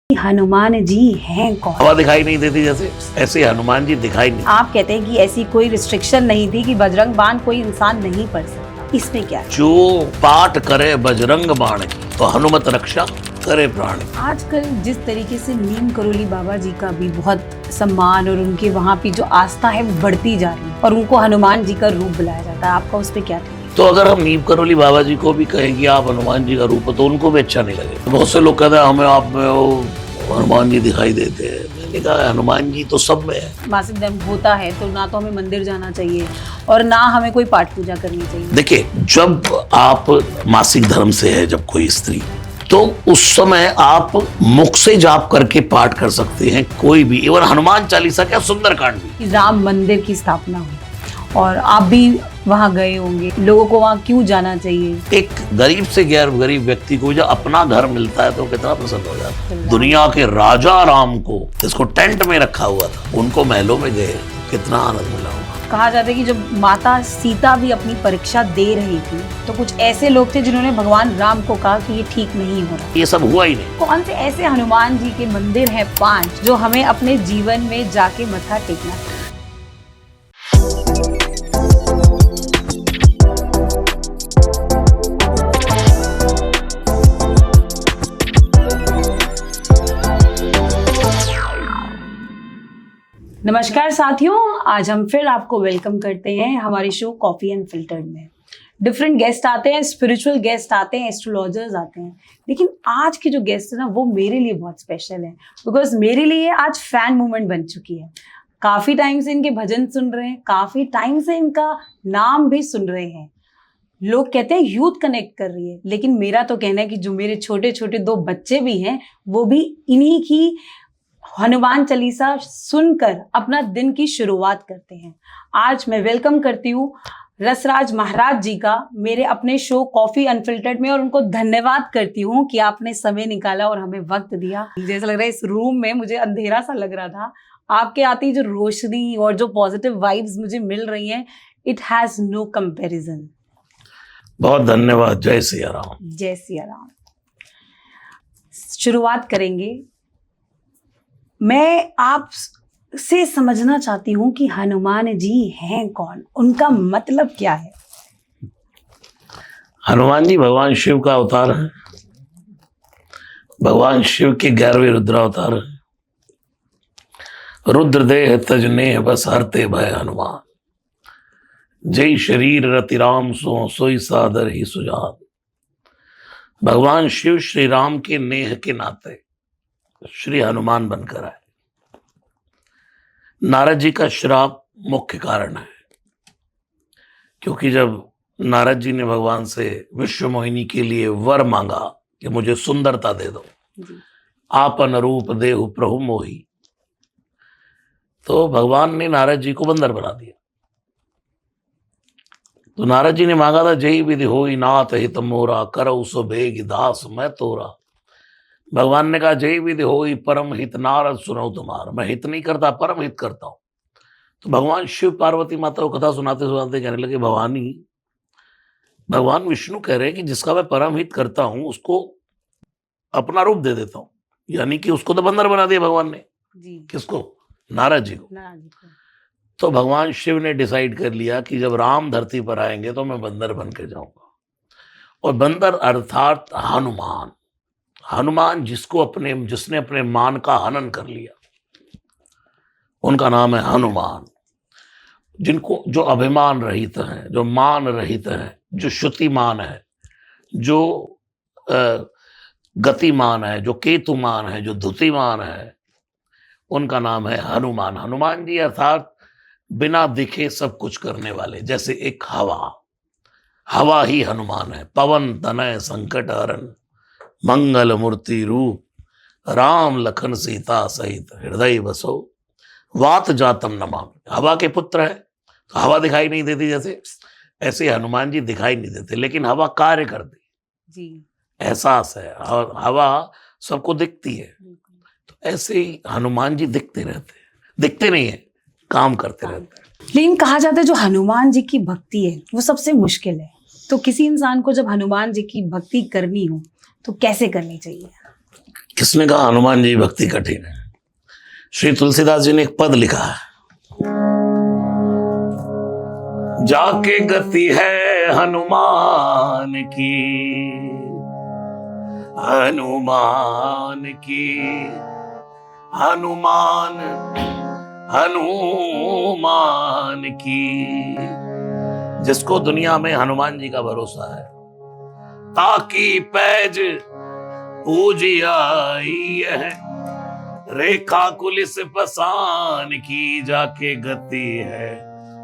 हनुमान जी हैं कौन? हवा दिखाई नहीं देती जैसे, ऐसे हनुमान जी दिखाई नहीं। आप कहते हैं कि ऐसी कोई रिस्ट्रिक्शन नहीं थी कि बजरंग बाण कोई इंसान नहीं पढ़ सकता, इसमें क्या है? जो पाठ करे बजरंग बाण की तो हनुमत रक्षा करे प्राण की। आजकल जिस तरीके से नीम करोली बाबा जी का भी बहुत सम्मान और उनके वहाँ की जो आस्था है वो बढ़ती जा रही है और उनको हनुमान जी का रूप बुलाया जाता है, आपका उस पर क्या था? तो अगर हम नीम करोली बाबा जी को भी कहें कि आप हनुमान जी का रूप हो तो उनको भी अच्छा नहीं लगेगा। बहुत से लोग कहते हैं हमें आप में वो हनुमान जी दिखाई देते हैं। मैंने कहा हनुमान जी तो सब में है। मासिक धर्म होता है तो ना तो हमें मंदिर जाना चाहिए और ना हमें कोई पाठ पूजा करनी चाहिए। देखिए, जब आप मासिक धर्म से है जब कोई स्त्री, तो उस समय आप मुख से जाप करके पाठ कर सकते हैं, कोई भी, इवन हनुमान चालीसा क्या सुंदरकांड भी। राम मंदिर की स्थापना हुई और आप भी वहाँ गए होंगे, लोगों को वहाँ क्यों जाना चाहिए? एक गरीब से गैर गरीब व्यक्ति को जब अपना घर मिलता है तो कितना प्रसन्न हो जाता है। दुनिया के राजा राम को जिसको टेंट में रखा हुआ था, उनको महलों में गए, कितना आनंद मिला होगा। कहा जाता है कि जब माता सीता भी अपनी परीक्षा दे रही थी तो कुछ ऐसे लोग थे जिन्होंने भगवान राम को कहा कि ये ठीक नहीं हो रहा। ये सब हुआ ही नहीं। कौन से ऐसे हनुमान जी के मंदिर हैं 5 जो हमें अपने जीवन में जाके मत्था टेकना चाहिए? नमस्कार साथियों, आज हम फिर आपको वेलकम करते हैं हमारे शो कॉफी एंड फिल्टर्ड में। डिफरेंट गेस्ट आते हैं, स्पिरिचुअल गेस्ट आते हैं, एस्ट्रोलॉजर्स आते हैं, लेकिन आज के जो गेस्ट है ना वो मेरे लिए बहुत स्पेशल है बिकॉज मेरे लिए आज फैन मूवमेंट बन चुकी है। काफ़ी टाइम से इनके भजन सुन रहे हैं, काफ़ी टाइम से इनका नाम भी सुन रहे हैं। लोग कहते हैं यूथ कनेक्ट कर रही है, लेकिन मेरा तो कहना है कि जो मेरे छोटे छोटे 2 बच्चे भी हैं वो भी इन्हीं की हनुमान चालीसा सुनकर अपना दिन की शुरुआत करते हैं। आज मैं वेलकम करती हूँ रसराज महाराज जी का मेरे अपने शो कॉफी अनफिल्टर्ड में और उनको धन्यवाद करती हूँ कि आपने समय निकाला और हमें वक्त दिया। जैसा लग रहा है इस रूम में मुझे अंधेरा सा लग रहा था, आपके आती जो रोशनी और जो पॉजिटिव वाइब्स मुझे मिल रही हैं, इट हैज नो कंपैरिजन। बहुत धन्यवाद। जय सिया राम। जय सिया राम। शुरुआत करेंगे। मैं आप से समझना चाहती हूँ कि हनुमान जी हैं कौन, उनका मतलब क्या है? हनुमान जी भगवान शिव का अवतार है। भगवान शिव के 11वें रुद्रावतार है। रुद्र देह तजने बस हरते भय हनुमान, जय शरीर रति राम सो सोई सादर ही सुजान। भगवान शिव श्री राम के नेह के नाते श्री हनुमान बनकर आए। नारद जी का श्राप मुख्य कारण है, क्योंकि जब नारद जी ने भगवान से विश्व मोहिनी के लिए वर मांगा कि मुझे सुंदरता दे दो, आपन रूप देहु प्रभु मोही, तो भगवान ने नारद जी को बंदर बना दिया। तो नारद जी ने मांगा था जय विधि होई नाथ हित मोरा, करौ सो बेग दास मैं तोरा। भगवान ने कहा जय विधि होई परम हित नारद सुनो तुम्हारा। मैं हित नहीं करता, परम हित करता हूं। तो भगवान शिव पार्वती माता को कथा सुनाते सुनाते कहने लगे भवानी, भगवान विष्णु कह रहे हैं कि जिसका मैं परम हित करता हूं उसको अपना रूप दे देता हूं, यानी कि उसको तो बंदर बना दिया भगवान ने जी। किसको? नारद जी को। तो भगवान शिव ने डिसाइड कर लिया कि जब राम धरती पर आएंगे तो मैं बंदर बन के जाऊंगा। और बंदर अर्थात हनुमान। हनुमान जिसने अपने मान का हनन कर लिया, उनका नाम है हनुमान। जिनको जो अभिमान रहित है, जो मान रहित है, जो श्रुतिमान है, जो गतिमान है, जो केतुमान है, जो धुतिमान है, उनका नाम है हनुमान। हनुमान जी अर्थात बिना दिखे सब कुछ करने वाले। जैसे एक हवा ही हनुमान है। पवन तनय संकट हरन, मंगल मूर्ति रूप, राम लखन सीता सहित हृदय बसो, वात जातम नमामि। हवा के पुत्र है तो हवा दिखाई नहीं देती जैसे, ऐसे हनुमान जी दिखाई नहीं देते, लेकिन हवा कार्य करती जी। एहसास है और हवा सबको दिखती है। तो ऐसे ही हनुमान जी दिखते रहते हैं, दिखते नहीं है, काम करते रहते हैं। लेकिन कहा जाता है जो हनुमान जी की भक्ति है वो सबसे मुश्किल है, तो किसी इंसान को जब हनुमान जी की भक्ति करनी हो तो कैसे करनी चाहिए? किसने कहा हनुमान जी भक्ति कठिन है? श्री तुलसीदास जी ने एक पद लिखा है, जाके गति है हनुमान की, हनुमान की, हनुमान हनुमान की। जिसको दुनिया में हनुमान जी का भरोसा है, ताकि पैज पूजियाई है, रेखा कुलिस पसान की, जाके गति है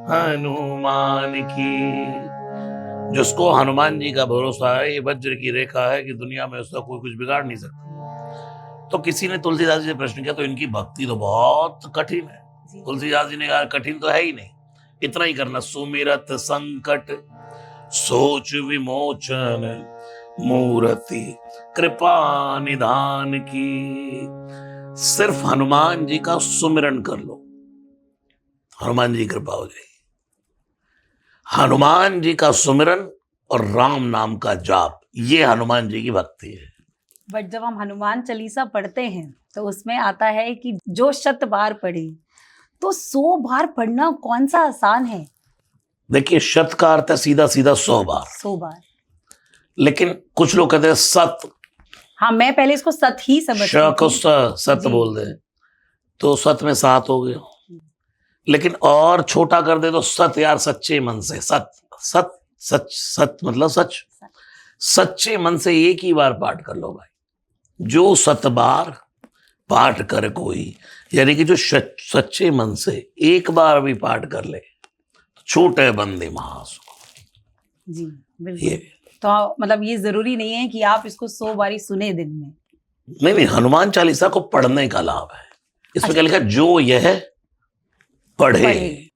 हनुमान की। जिसको हनुमान जी का भरोसा है, ये वज्र की रेखा है कि दुनिया में उसका कोई कुछ बिगाड़ नहीं सकता। तो किसी ने तुलसीदास जी से प्रश्न किया, तो इनकी भक्ति तो बहुत कठिन है। तुलसीदास जी ने कहा कठिन तो है ही नहीं, इतना ही करना, सुमिरत संकट सोच विमोचन, मूर्ति कृपा निधान की। सिर्फ हनुमान जी का सुमिरन कर लो, हनुमान जी की कृपा हो जाएगी। हनुमान जी का सुमिरन और राम नाम का जाप, ये हनुमान जी की भक्ति है। बट जब हम हनुमान चालीसा पढ़ते हैं तो उसमें आता है कि जो 100 बार पढ़े, तो 100 बार पढ़ना कौन सा आसान है? देखिए, शत का अर्थ है सीधा सीधा 100 बार, 100 बार। लेकिन कुछ लोग कहते हैं सत। हाँ, मैं पहले इसको सत ही समझती श को थी। सत बोल दे तो सत में 7 हो गए, लेकिन और छोटा कर दे तो सत, यार सच्चे मन से, सत सत सच, सत मतलब सच, सच्चे मन से एक ही बार पाठ कर लो भाई। जो 7 बार पाठ करे कोई, यानी कि जो सच्चे मन से एक बार भी पाठ कर ले, छोटे बंदे महासुख। जी बिल्कुल। तो मतलब ये जरूरी नहीं है कि आप इसको 100 बारी सुने दिन में। नहीं, हनुमान चालीसा को पढ़ने का लाभ है। इसमें क्या लिखा, जो यह पढ़े।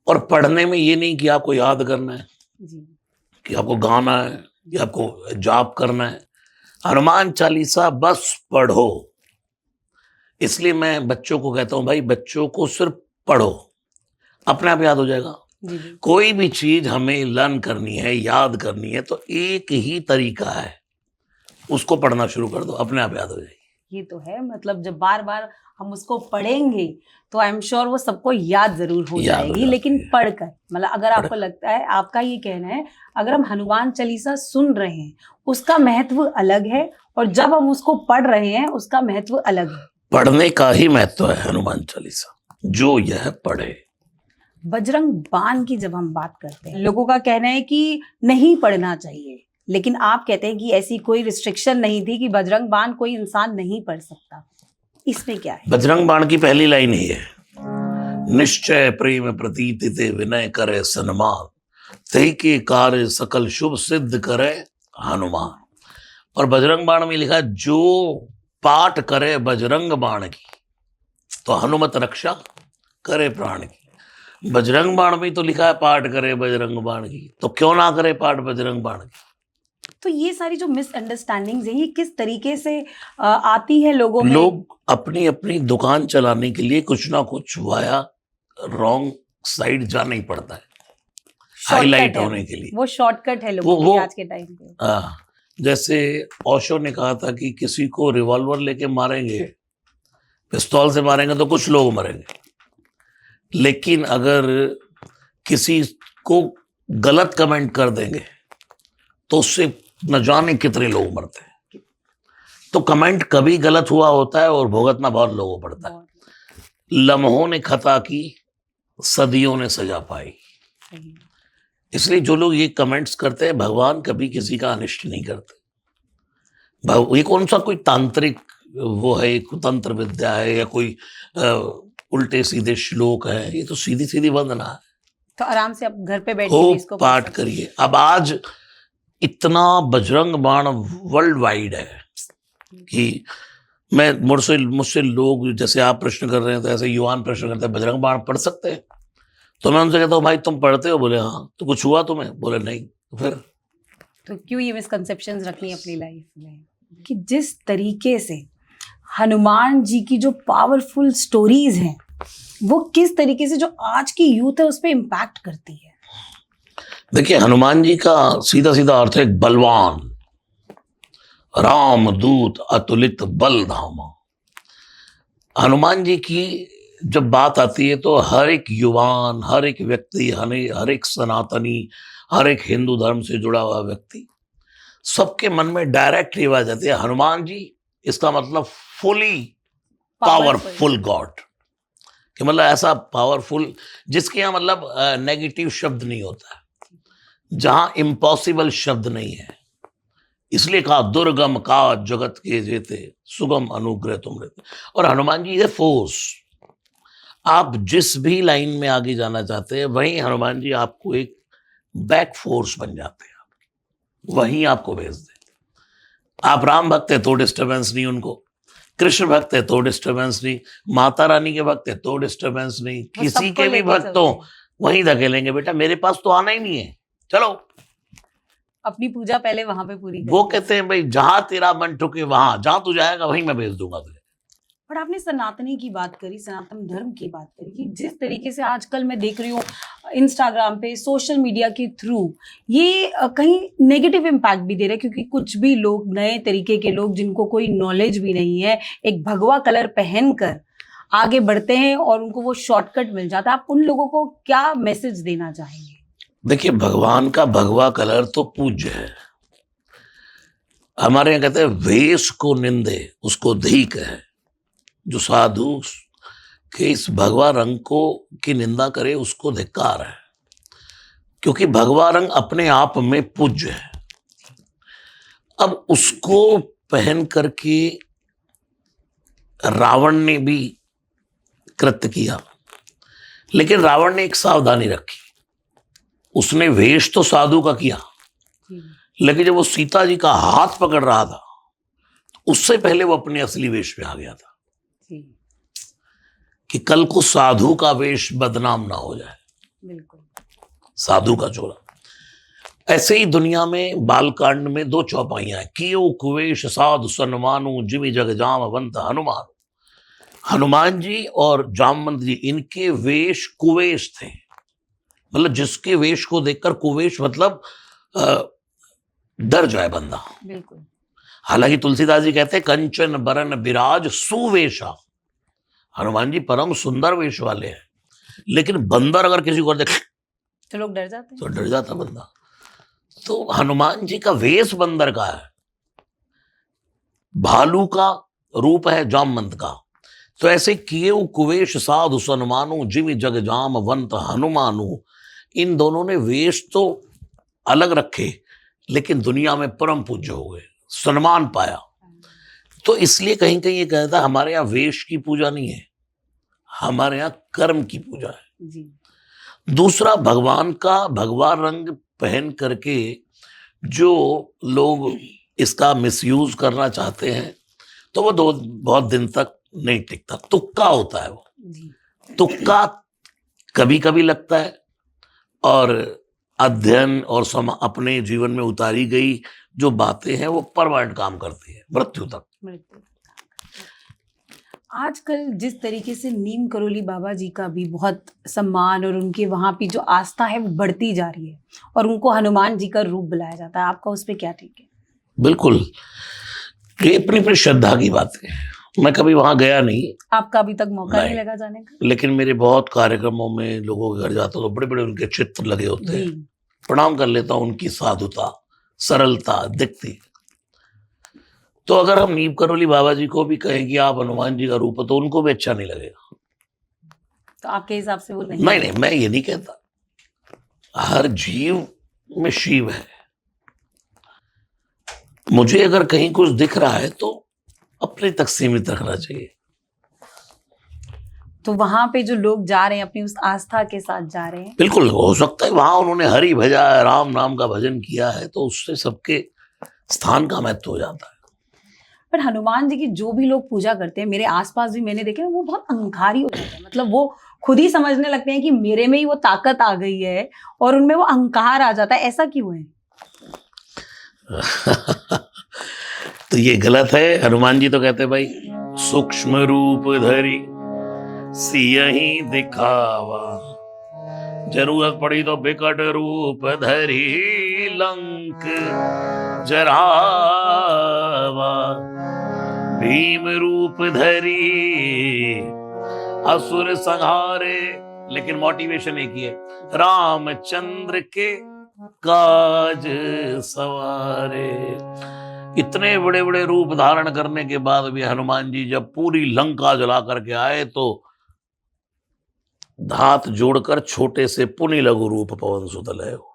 और पढ़ने में ये नहीं कि आपको याद करना है जी, कि आपको गाना है या आपको जाप करना है। हनुमान चालीसा बस पढ़ो। इसलिए मैं बच्चों को कहता हूं, भाई बच्चों को सिर्फ पढ़ो, अपने आप याद हो जाएगा। जी। कोई भी चीज हमें लर्न करनी है, याद करनी है, तो एक ही तरीका है, उसको पढ़ना शुरू कर दो, अपने आप याद हो जाएगी। ये तो है, मतलब जब बार बार हम उसको पढ़ेंगे तो आई एम श्योर वो सबको याद जरूर हो जाएगी, लेकिन पढ़कर, मतलब अगर आपको लगता है, आपका ये कहना है, अगर हम हनुमान चालीसा सुन रहे हैं उसका महत्व अलग है, और जब हम उसको पढ़ रहे हैं उसका महत्व अलग है। पढ़ने का ही महत्व है हनुमान चालीसा, जो यह पढ़े। बजरंग बाण की जब हम बात करते हैं, लोगों का कहना है कि नहीं पढ़ना चाहिए, लेकिन आप कहते हैं कि ऐसी कोई रिस्ट्रिक्शन नहीं थी कि बजरंग बाण कोई इंसान नहीं पढ़ सकता। इसमें क्या है? बजरंग बाण की पहली लाइन ही है, निश्चय प्रेम प्रतीति ते विनय करे सन्मान, ते के कार्य सकल शुभ सिद्ध करे हनुमान। और बजरंग बाण में लिखा, जो पाठ करे बजरंग बाण की, तो हनुमत रक्षा करे प्राण की। बजरंग बाण में तो लिखा है पाठ करे बजरंग बाण की, तो क्यों ना करे पाठ बजरंग बाण की? तो ये सारी जो मिसअंडरस्टैंडिंग्स है, ये किस तरीके से आती है लोगों में? लोग अपनी अपनी दुकान चलाने के लिए कुछ ना कुछ वाया रॉन्ग साइड जाना ही पड़ता है, हाईलाइट होने के लिए। वो शॉर्टकट है लोगों के आज के टाइम पे। जैसे ओशो ने कहा था कि किसी को रिवॉल्वर लेके मारेंगे, पिस्तौल से मारेंगे तो कुछ लोग मरेंगे, लेकिन अगर किसी को गलत कमेंट कर देंगे तो उससे न जाने कितने लोग मरते हैं। तो कमेंट कभी गलत हुआ होता है और भुगतना बहुत लोगों पड़ता है। लम्हों ने खता की, सदियों ने सजा पाई। इसलिए जो लोग ये कमेंट्स करते हैं, भगवान कभी किसी का अनिष्ट नहीं करते। ये कौन सा कोई तांत्रिक वो है, तंत्र विद्या है, या कोई उल्टे सीधे श्लोक है? ये तो सीधी सीधी वंदना है। तो आराम से आप घर पे बैठिए, इसको पाठ करिए। अब आज इतना बजरंग बाण वर्ल्ड वाइड है कि मैं मुझसे लोग, जैसे आप प्रश्न कर रहे हैं, तो ऐसे युवान प्रश्न करते हैं, बजरंग बाण पढ़ सकते हैं? तो मैं उनसे कहता हूँ, भाई तुम पढ़ते हो? बोले हाँ। तो कुछ हुआ तुम्हें? बोले नहीं। फिर तो क्यों ये मिसकंसेप्शंस रखनी अपनी लाइफ में? कि जिस तरीके से हनुमान जी की जो पावरफुल स्टोरीज हैं, वो किस तरीके से जो आज की यूथ है उस पर इम्पैक्ट करती है। देखिए, हनुमान जी का सीधा सीधा अर्थ है बलवान। राम दूत अतुलित बल धामा। हनुमान जी की जब बात आती है तो हर एक युवान, हर एक व्यक्ति, हर एक सनातनी, हर एक हिंदू धर्म से जुड़ा हुआ व्यक्ति, सबके मन में डायरेक्ट ये बात आती है हनुमान जी, इसका मतलब फुली पावरफुल गॉड, कि मतलब ऐसा पावरफुल जिसके यहाँ मतलब नेगेटिव शब्द नहीं होता है, जहां इम्पॉसिबल शब्द नहीं है। इसलिए कहा दुर्गम का जगत के जेते, सुगम अनुग्रह तुम रहते। और हनुमान जी है फोर्स। आप जिस भी लाइन में आगे जाना चाहते हैं वहीं हनुमान जी आपको एक बैक फोर्स बन जाते हैं, वहीं आपको भेज दे। आप राम भक्त है तो डिस्टर्बेंस नहीं उनको, कृष्ण भक्त है तो डिस्टर्बेंस नहीं, माता रानी के भक्त है तो डिस्टर्बेंस नहीं, वो किसी सबको के भी लेके भक्त चलते हो हैं। वहीं धकेलेंगे, बेटा मेरे पास तो आना ही नहीं है, चलो। अपनी पूजा पहले वहां पे पूरी वो करेंगे। कहते हैं भाई जहां तेरा मन ठुके वहां, जहां तू जाएगा वहीं मैं भेज दूंगा तुझे। पर आपने सनातनी की बात करी, सनातन धर्म की बात करी कि जिस तरीके से आजकल मैं देख रही हूँ इंस्टाग्राम पे, सोशल मीडिया के थ्रू ये कहीं नेगेटिव इम्पैक्ट भी दे रहे हैं, क्योंकि कुछ भी लोग, नए तरीके के लोग जिनको कोई नॉलेज भी नहीं है, एक भगवा कलर पहनकर आगे बढ़ते हैं और उनको वो शॉर्टकट मिल जाता है। आप उन लोगों को क्या मैसेज देना चाहेंगे? देखिए, भगवान का भगवा कलर तो पूज्य है। हमारे यहाँ कहते हैं वेश को निंदे उसको धीक है। जो साधु के इस भगवा रंग को की निंदा करे उसको धिक्कार है, क्योंकि भगवा रंग अपने आप में पूज्य है। अब उसको पहन करके रावण ने भी कृत्य किया, लेकिन रावण ने एक सावधानी रखी। उसने वेश तो साधु का किया, लेकिन जब वो सीता जी का हाथ पकड़ रहा था तो उससे पहले वो अपने असली वेश पे आ गया था, कि कल को साधु का वेश बदनाम ना हो जाए। बिल्कुल। साधु का चोला। ऐसे ही दुनिया में बालकांड में 2 चौपाइयां हैं, कियो कुवेश साधु सन्मानु जिमि जग जामवंत हनुमान। हनुमान जी और जामवंत जी, इनके वेश कुवेश थे, मतलब जिसके वेश को देखकर कुवेश मतलब डर जाए बंदा। बिल्कुल। हालांकि तुलसीदास जी कहते हैं कंचन बरन बिराज सुवेशा। हनुमान जी परम सुंदर वेश वाले हैं, लेकिन बंदर अगर किसी को देखे तो लोग डर जाते हैं। तो डर जाता बंदा। तो हनुमान जी का वेश बंदर का है, भालू का रूप है जामवंत का। तो ऐसे किए कुवेश साधु सन्मानु जिमि जग जामवंत हनुमानु। इन दोनों ने वेश तो अलग रखे, लेकिन दुनिया में परम पूज्य हो गए, सम्मान पाया। तो इसलिए कहीं कहीं ये कहता है हमारे यहाँ वेश की पूजा नहीं है, हमारे यहाँ कर्म की पूजा है। जी। दूसरा, भगवान का भगवा रंग पहन करके जो लोग इसका मिसयूज करना चाहते हैं तो वो बहुत दिन तक नहीं टिकता, तुक्का होता है वो। जी। तुक्का कभी कभी लगता है, और अध्ययन और अपने जीवन में उतारी गई जो बातें हैं वो परमानेंट काम करती है मृत्यु तक। आजकल जिस तरीके से नीम करोली बाबा जी का भी बहुत सम्मान और उनके वहाँ पे जो आस्था है वो बढ़ती जा रही है और उनको हनुमान जी का रूप बुलाया जाता है, आपका उस पर क्या ठीक है? बिल्कुल, ये अपनी अपनी श्रद्धा की बात है। मैं कभी वहां गया नहीं, आपका अभी तक मौका नहीं लगा जाने का? लेकिन मेरे बहुत कार्यक्रमों में लोगों के घर जाता हूँ तो बड़े बड़े उनके चित्र लगे होते हैं, प्रणाम कर लेता हूँ, उनकी साधुता सरलता दिखती। तो अगर हम नीम करोली बाबा जी को भी कहें कि आप हनुमान जी का रूप हो तो उनको भी अच्छा नहीं लगेगा। तो आपके हिसाब से वो नहीं? नहीं, मैं ये नहीं कहता, हर जीव में शिव है। मुझे अगर कहीं कुछ दिख रहा है तो अपने तक सीमित रखना चाहिए। तो वहां पे जो लोग जा रहे हैं अपनी उस आस्था के साथ जा रहे हैं, बिल्कुल हो सकता है वहां उन्होंने हरि भजा है, राम नाम का भजन किया है, तो उससे सबके स्थान का महत्व हो जाता है। पर हनुमान जी की जो भी लोग पूजा करते हैं, मेरे आसपास भी मैंने देखे, वो बहुत अहंकारी हो जाते हैं। मतलब वो खुद ही समझने लगते हैं कि मेरे में ही वो ताकत आ गई है और उनमें वो अहंकार आ जाता है। ऐसा क्यों है? तो ये गलत है। हनुमान जी तो कहते हैं भाई सूक्ष्म रूप धरी सियहि दिखावा, जरूरत पड़ी तो विकट रूप धरी लंक जरावा। पावा, भीम रूप धरी असुर संहारे। लेकिन मोटिवेशन एक ही है, रामचंद्र के काज सवारे। इतने बड़े बड़े रूप धारण करने के बाद भी हनुमान जी जब पूरी लंका जला करके आए तो हाथ जोड़कर छोटे से पुनि लघु रूप पवन सुत लय हो,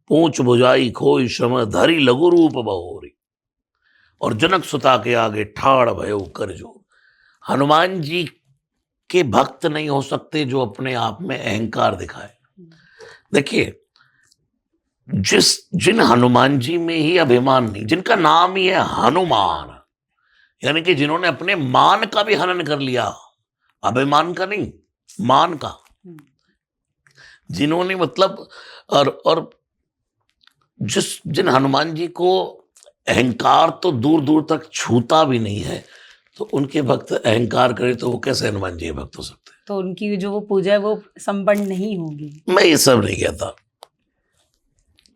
पूंछ बुझाई खोई श्रम धरी लघु रूप बहोरी, और जनक सुता के आगे ठाड़ भयो कर जोर। हनुमान जी के भक्त नहीं हो सकते जो अपने आप में अहंकार दिखाए। देखिए, जिन हनुमान जी में ही अभिमान नहीं, जिनका नाम ही है हनुमान, यानी कि जिन्होंने अपने मान का भी हनन कर लिया, अभिमान का नहीं, मान का, जिन्होंने मतलब और जिन हनुमान जी को अहंकार तो दूर दूर तक छूता भी नहीं है, तो उनके भक्त अहंकार करे तो वो कैसे हनुमान जी के भक्त हो सकते हैं? तो उनकी जो वो पूजा है वो संपन्न नहीं होगी। मैं ये सब नहीं कहता,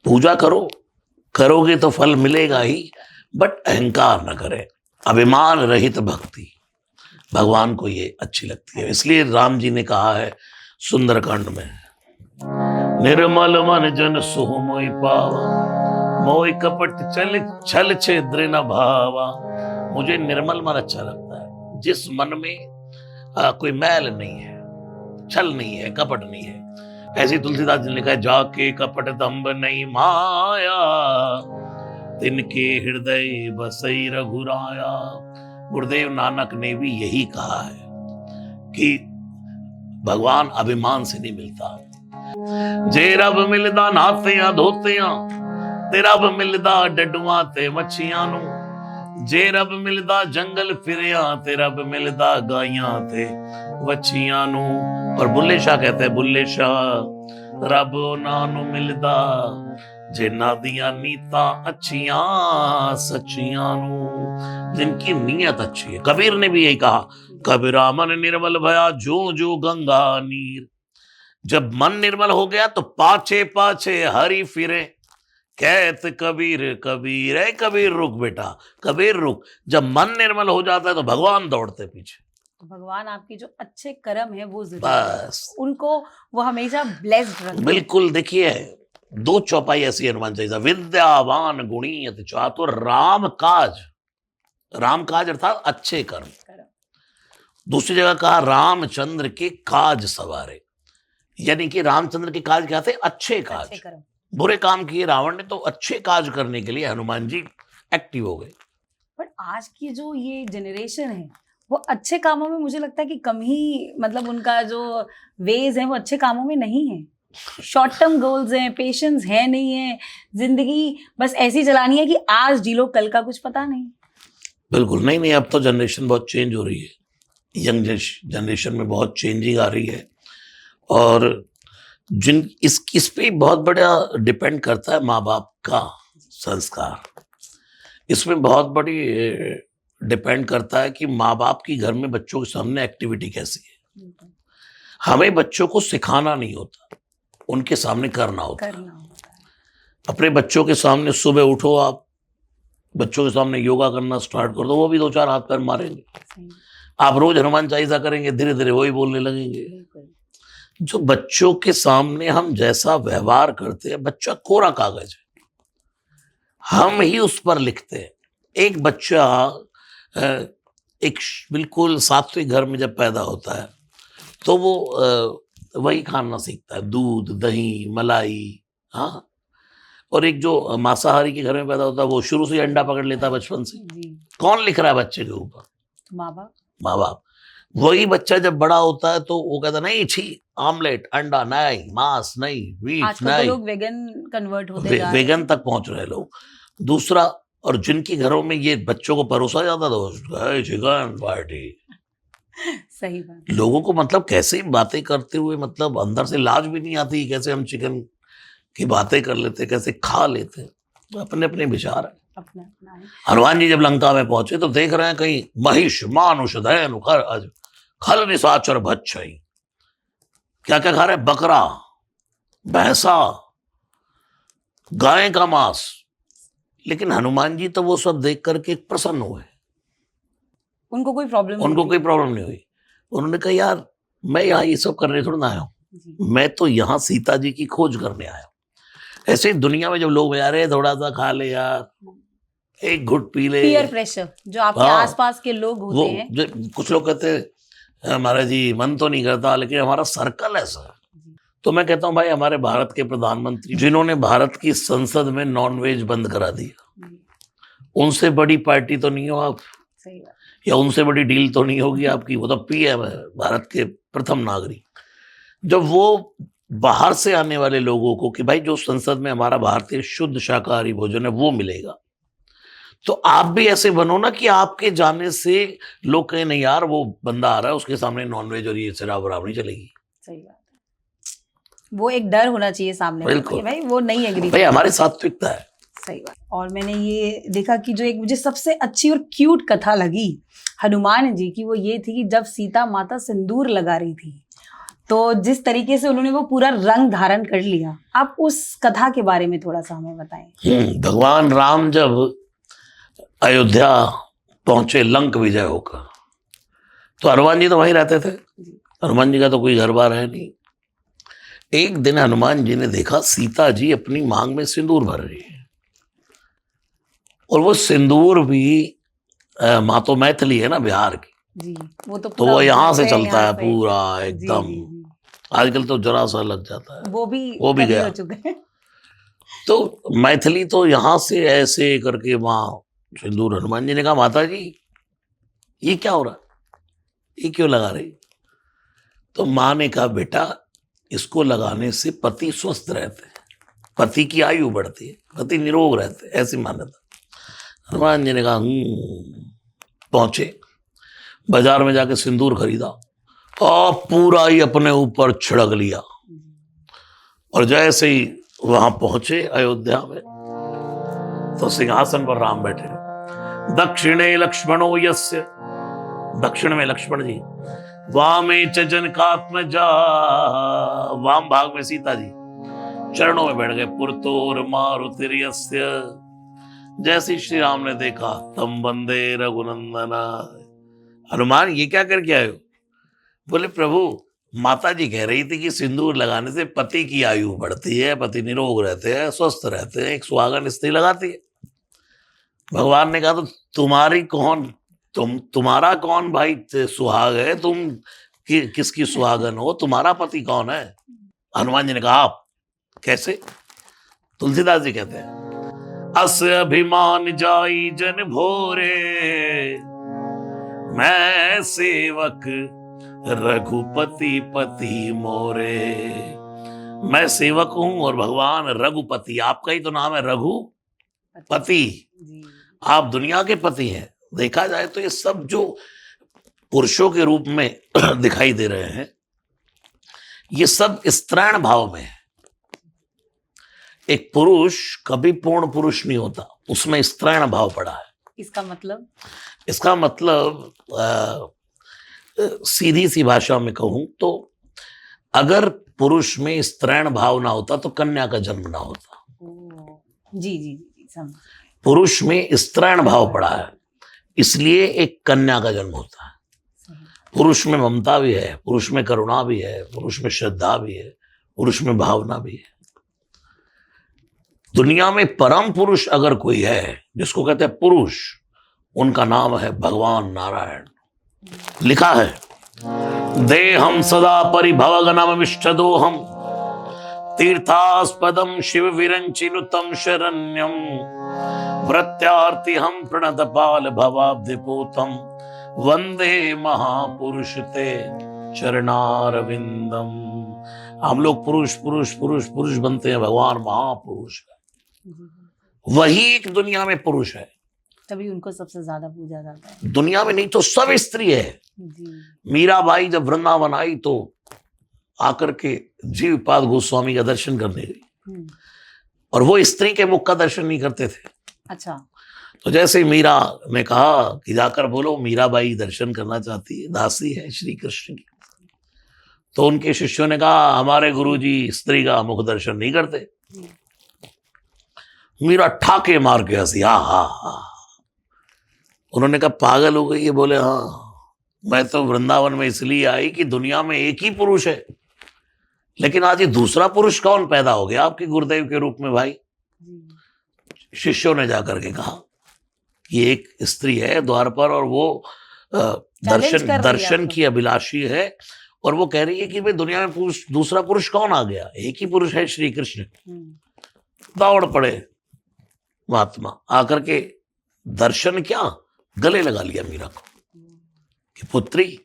पूजा करो, करोगे तो फल मिलेगा ही, बट अहंकार न करें, अभिमान रहित भक्ति भगवान को ये अच्छी लगती है। इसलिए राम जी ने कहा है सुंदरकांड में, निर्मल मन जन सुह मोहि पावा, मोहि कपट चल छल छिद्र न भावा। मुझे निर्मल मन अच्छा लगता है, जिस मन में कोई मैल नहीं है, छल नहीं है, कपट नहीं है। ऐसे तुलसीदास जी ने लिखा है, जाके कपट दंभ नहीं माया, तिनके हृदय बसई रघुराया। गुरुदेव नानक ने भी यही कहा है कि भगवान अभिमान से नहीं मिलता। जे रब मिलदा नातियां धोतियां, ते रब मिलदा डडुआ ते मच्छियां नू, जे रब मिलदा जंगल फिरिया, ते रब मिलदा गाइयां ते वच्छियां नू। और बुल्ले शाह कहते हैं, बुल्ले शाह रब नानू मिलदा, जे नादियां नीता अच्छियां सच्चियां नू, जिनकी नीयत अच्छी है। कबीर ने भी यही कहा, कबीरा मन निर्मल भया जो जो गंगा नीर। जब मन निर्मल हो गया तो पाछे पाछे हरि फिरे, कहत कबीर कबीर है, कबीर रुक बेटा, कबीर रुक। जब मन निर्मल हो जाता है तो भगवान दौड़ते पीछे। भगवान आपकी जो अच्छे कर्म है वो जरूर बस उनको वो हमेशा ब्लेस्ड रखें। बिल्कुल। देखिए, दो चौपाई ऐसी हनुमान चाहिए, विद्यावान गुणी अति चातुर, राम काज, राम काज अर्थात अच्छे कर्म। दूसरी जगह कहा रामचंद्र के काज सवारे, यानी कि रामचंद्र के काज क्या थे? अच्छे काज। बुरे काम किए रावण ने, तो अच्छे काज करने के लिए हनुमान जी एक्टिव हो गए। पर आज की जो ये जनरेशन है वो अच्छे कामों में मुझे लगता है कि कम ही, मतलब उनका जो वेज है वो अच्छे कामों में नहीं है। शॉर्ट टर्म गोल्स हैं, पेशेंस है नहीं है, जिंदगी बस ऐसी चलानी है कि आज जी लो, कल का कुछ पता नहीं। बिल्कुल नहीं, अब तो जनरेशन बहुत चेंज हो रही है, यंग जनरेशन में बहुत चेंजिंग आ रही है, और इस पे बहुत बड़ा डिपेंड करता है माँ बाप का संस्कार। इसमें बहुत बड़ी डिपेंड करता है कि माँ बाप की घर में बच्चों के सामने एक्टिविटी कैसी है। हमें बच्चों को सिखाना नहीं होता, उनके सामने करना होता है। अपने बच्चों के सामने सुबह उठो, आप बच्चों के सामने योगा करना स्टार्ट कर दो, वो भी दो चार हाथ पैर मारेंगे। आप रोज हनुमान चालीसा करेंगे, धीरे धीरे वही बोलने लगेंगे। जो बच्चों के सामने हम जैसा व्यवहार करते हैं, बच्चा कोरा कागज है, हम ही उस पर लिखते हैं। एक बच्चा एक बिल्कुल सात्विक घर में जब पैदा होता है तो वो वही खाना सीखता है, दूध दही मलाई। हाँ, और एक जो मांसाहारी के घर में पैदा होता है वो शुरू से अंडा पकड़ लेता है बचपन से। कौन लिख रहा है बच्चे के ऊपर? माँ बाप। वही बच्चा जब बड़ा होता है तो वो कहता नहीं, छी आमलेट अंडा नहीं, मांस नहीं, मीट नहीं। तो लोग वेगन कन्वर्ट होते जा रहे हैं, वेगन तक पहुंच रहे लोग। दूसरा, और जिनके घरों में ये बच्चों को परोसा जाता था चिकन पार्टी। सही बात। लोगों को मतलब कैसे बातें करते हुए, मतलब अंदर से लाज भी नहीं आती, कैसे हम चिकन की बातें कर लेते, कैसे खा लेते। अपने अपने विचार है, अपना अपना है। हनुमान जी जब लंका में पहुंचे तो देख रहे हैं कहीं महिष मानुष दयन खल निशाचर भक्षई, क्या क्या खा रहे? बकरा, भैंसा, गाय का मांस, लेकिन हनुमान जी तो वो सब देख करके प्रसन्न हुए, उनको कोई प्रॉब्लम उनको कोई प्रॉब्लम नहीं हुई। उन्होंने कहा यार मैं यहाँ ये सब करने थोड़ा ना आया हूँ, जी, मैं तो यहाँ सीता जी की खोज करने आया हूँ। ऐसे ही दुनिया में जब लोग जा रहे हैं थोड़ा सा खा ले यार, एक घुट पी ले। पीयर प्रेशर जो आपके हाँ, आसपास के लोग वो होते हैं। कुछ लोग कहते हैं महाराज जी मन तो नहीं करता, लेकिन हमारा सर्कल ऐसा है। तो मैं कहता हूँ भाई हमारे भारत के प्रधानमंत्री जिन्होंने भारत की संसद में नॉनवेज बंद करा दिया, उनसे बड़ी पार्टी तो नहीं हो आप, सही बात। या उनसे बड़ी डील तो नहीं होगी आपकी। वो तो पीएम है, भारत के प्रथम नागरिक। जब वो बाहर से आने वाले लोगों को कि भाई जो संसद में हमारा भारतीय शुद्ध शाकाहारी भोजन है वो मिलेगा, तो आप भी ऐसे बनो ना कि आपके जाने से लोग कहें नहीं यार वो बंदा आ रहा है उसके सामने नॉनवेज और ये शराब वराब नहीं चलेगी। सही बात है। वो एक डर होना चाहिए सामने वाले को बिल्कुल। कि भाई वो नहीं एग्री। भाई हमारी सात्विकता है। सही बात। और मैंने ये देखा कि जो एक मुझे सबसे अच्छी और क्यूट कथा लगी हनुमान जी की, वो ये थी कि जब सीता माता सिंदूर लगा रही थी तो जिस तरीके से उन्होंने वो पूरा रंग धारण कर लिया, आप उस कथा के बारे में थोड़ा सा हमें बताएं। भगवान राम जब अयोध्या पहुंचे लंक विजय होकर, तो हनुमान जी तो वहीं रहते थे। हनुमान जी का तो कोई घर बार है नहीं। एक दिन हनुमान जी ने देखा सीता जी अपनी मांग में सिंदूर भर रही है, और वो सिंदूर भी माँ तो मैथिली है ना बिहार की, जी, वो तो तो वो यहाँ से पूरा चलता है यहाँ से। पूरा जी, एकदम। जी, जी। आजकल तो जरा सा लग जाता है, वो भी भी कभी गया। हो चुके हैं। तो मैथिली तो यहाँ से ऐसे करके वहां सिंदूर। हनुमान जी ने कहा माता जी ये क्या हो रहा है, ये क्यों लगा रही? तो माँ ने कहा बेटा इसको लगाने से पति स्वस्थ रहते हैं, पति की आयु बढ़ती है, पति निरोग रहते हैं, ऐसी मान्यता। हनुमान जी ने कहा पहुंचे बाजार में जाके सिंदूर खरीदा और पूरा ही अपने ऊपर छिड़क लिया, और जैसे ही वहां पहुंचे अयोध्या में तो सिंहासन पर राम बैठे। दक्षिणे लक्ष्मणो यस्य, दक्षिण में लक्ष्मण जी, वामे च जनकात्मजा, वाम भाग में सीता जी चरणों में बैठ गए। पुरतोर मारुतिर्यस्य, जैसे श्री राम ने देखा तम वंदे रघुनंदना। हनुमान ये क्या करके आए हो? बोले प्रभु माता जी कह रही थी कि सिंदूर लगाने से पति की आयु बढ़ती है, पति निरोग रहते हैं, स्वस्थ रहते हैं, एक सुहागन स्त्री लगाती है। भगवान ने कहा तो तुम्हारी कौन, तुम्हारा कौन भाई सुहाग है, तुम किसकी सुहागन हो, तुम्हारा पति कौन है? हनुमान जी ने कहा आप। कैसे? तुलसीदास जी कहते हैं अस अभिमान जाई जन भोरे, मैं सेवक रघुपति पति मोरे। मैं सेवक हूं और भगवान रघुपति, आपका ही तो नाम है रघुपति, आप दुनिया के पति हैं। देखा जाए तो ये सब जो पुरुषों के रूप में दिखाई दे रहे हैं ये सब स्त्रैण भाव में है। एक पुरुष कभी पूर्ण पुरुष नहीं होता, उसमें स्त्रैण भाव पड़ा है। इसका मतलब? इसका मतलब सीधी सी भाषा में कहूं तो अगर पुरुष में स्त्रैण भाव ना होता तो कन्या का जन्म ना होता। जी जी जी, समझ। पुरुष में स्त्रैण भाव पड़ा है, इसलिए एक कन्या का जन्म होता है। पुरुष में ममता भी है, पुरुष में करुणा भी है, पुरुष में श्रद्धा भी है, पुरुष में भावना भी है। दुनिया में परम पुरुष अगर कोई है जिसको कहते हैं पुरुष, उनका नाम है भगवान नारायण। लिखा है देहम सदा परिभवगनमविष्टदोहम तीर्थास्पदम शिव विरंचिनुतम शरण्यम प्रत्यार्तिहम प्रणतपाल भवाब्धिपूतम वंदे महापुरुष ते चरणारविंदम। हम लोग पुरुष पुरुष पुरुष पुरुष बनते हैं, भगवान महापुरुष है, वही एक दुनिया में पुरुष है, तभी उनको सबसे ज्यादा पूजा जाता है दुनिया में। नहीं तो सब स्त्री है। जी। मीराबाई जब वृंदावन आई तो आकर के जीवपाद गोस्वामी का दर्शन करने गई, और वो स्त्री के मुख का दर्शन नहीं करते थे। अच्छा। तो जैसे मीरा ने कहा कि जाकर बोलो मीराबाई दर्शन करना चाहती है, दासी है श्री कृष्ण की, तो उनके शिष्यों ने कहा हमारे गुरुजी स्त्री का मुख दर्शन नहीं करते। मीरा ठाके मार के हंसी, हा हा हा। उन्होंने कहा पागल हो गई है? बोले हाँ, मैं तो वृंदावन में इसलिए आई कि दुनिया में एक ही पुरुष है, लेकिन आज ये दूसरा पुरुष कौन पैदा हो गया आपके गुरुदेव के रूप में भाई? शिष्यों ने जाकर के कहा कि एक स्त्री है द्वार पर और वो दर्शन की अभिलाषी है, और वो कह रही है कि भाई दुनिया में पुरुष, दूसरा पुरुष कौन आ गया? एक ही पुरुष है, श्री कृष्ण। दौड़ पड़े महात्मा, आकर के दर्शन क्या, गले लगा लिया मीरा को कि पुत्री,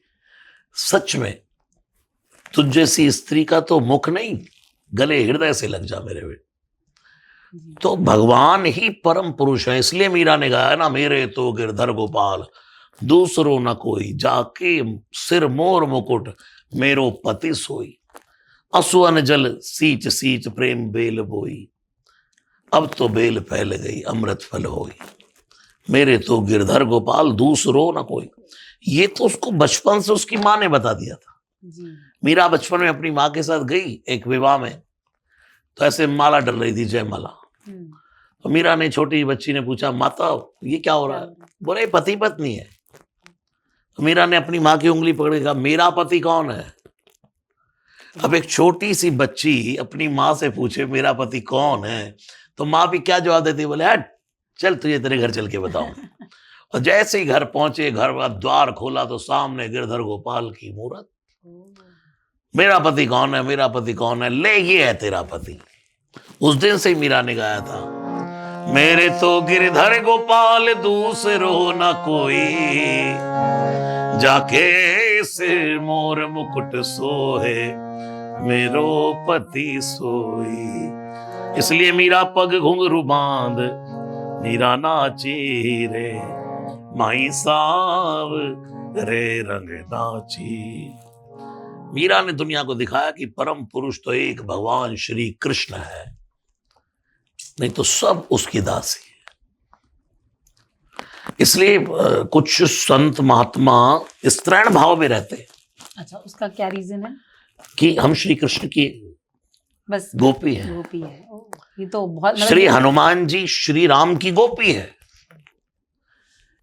सच में तुझ जैसी स्त्री का तो मुख नहीं, गले हृदय से लग जा मेरे बेटे। तो भगवान ही परम पुरुष है। इसलिए मीरा ने गाया ना, मेरे तो गिरधर गोपाल दूसरो न कोई, जाके सिर मोर मुकुट मेरो पति सोई, असुअन जल सींच सींच प्रेम बेल बोई, अब तो बेल फैल गई अमृत फल होई, मेरे तो गिरधर गोपाल दूसरो न कोई। ये तो उसको बचपन से उसकी माँ ने बता दिया था। मीरा बचपन में अपनी माँ के साथ गई एक विवाह में, तो ऐसे माला डल रही थी, जयमाला। तो मीरा ने, छोटी बच्ची ने पूछा, माता ये क्या हो रहा है? बोले पति पत्नी है। तो मीरा ने अपनी माँ की उंगली पकड़ के कहा, मेरा पति कौन है? अब एक छोटी सी बच्ची अपनी माँ से पूछे मेरा पति कौन है, तो माँ भी क्या जवाब देती? बोले हट, चल तुझे तेरे घर चल के बताऊं। और जैसे ही घर पहुंचे, घर का द्वार खोला तो सामने गिरधर गोपाल की मूरत। मेरा पति कौन है, मेरा पति कौन है? ले, ये है तेरा पति। उस दिन से मीरा ने गाया था, मेरे तो गिरधर गोपाल दूसरो न कोई, जाके सिर मोर मुकुट सोहे मेरो पति सोई। इसलिए मीरा पग घुंघरू बांध मीरा नाची रे, माई साव रे रंग नाची। मीरा ने दुनिया को दिखाया कि परम पुरुष तो एक भगवान श्री कृष्ण है, नहीं तो सब उसकी दासी है। इसलिए कुछ संत महात्मा इस त्रैण भाव में रहते हैं। अच्छा, उसका क्या रीजन है? कि हम श्री कृष्ण की बस गोपी है। गोपी है। ये तो बहुत, श्री हनुमान जी श्री राम की गोपी है,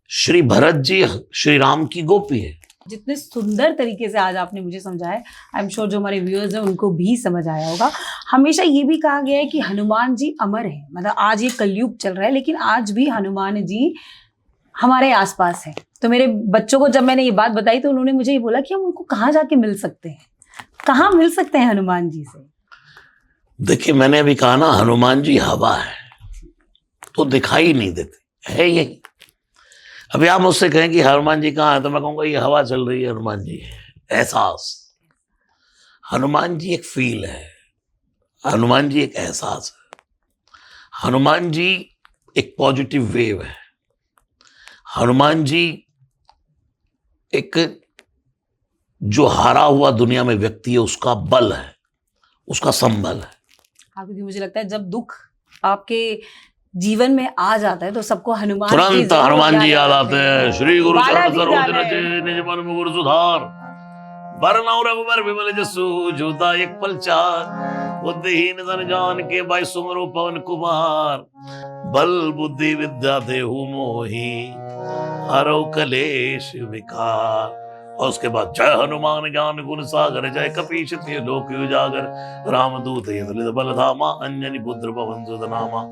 श्री भरत जी श्री राम की गोपी है। जितने सुंदर तरीके से आज आपने मुझे समझाया, आई एम श्योर जो हमारे व्यूअर्स हैं उनको भी समझ आया होगा। हमेशा ये भी कहा गया है कि हनुमान जी अमर है, मतलब आज ये कलयुग चल रहा है लेकिन आज भी हनुमान जी हमारे आसपास है। तो मेरे बच्चों को जब मैंने ये बात बताई तो उन्होंने मुझे ये बोला कि हम उनको कहाँ जाके मिल सकते हैं, कहाँ मिल सकते हैं हनुमान जी से? देखिए, मैंने अभी कहा ना, हनुमान जी हवा है तो दिखाई नहीं देते, है यही। अभी आप मुझसे कहें कि हनुमान जी कहाँ है, तो मैं कहूँगा ये हवा चल रही है, हनुमान जी है। एहसास, हनुमान जी एक फील है, हनुमान जी एक एहसास है, हनुमान जी एक पॉजिटिव वेव है, हनुमान जी एक जो हारा हुआ दुनिया में व्यक्ति है उसका बल है, उसका संबल है। हाँ, क्योंकि मुझे लगता है जब दुख आपके जीवन में आ जाता है तो सबको हनुमान तुरंत हनुमान जी याद आते हैं। श्री गुरु चरण बालाजी सरोज गाने। रचे निज मन मुकुर सुधार, बरनउँ रघुबर विमल जसु जो एक पल चार, बुद्धिहीन जन जान के भाई सुमरो पवन कुमार, बल बुद्धि विद्या देहु मोहि, हरौ कलेश विकार। और उसके बाद जय हनुमान ज्ञान गुण सागर, जय कपीश तिय लोक उजागर, रामदूत अतुलित बल धामा, अंजनी पुत्र पवन सुत नामा,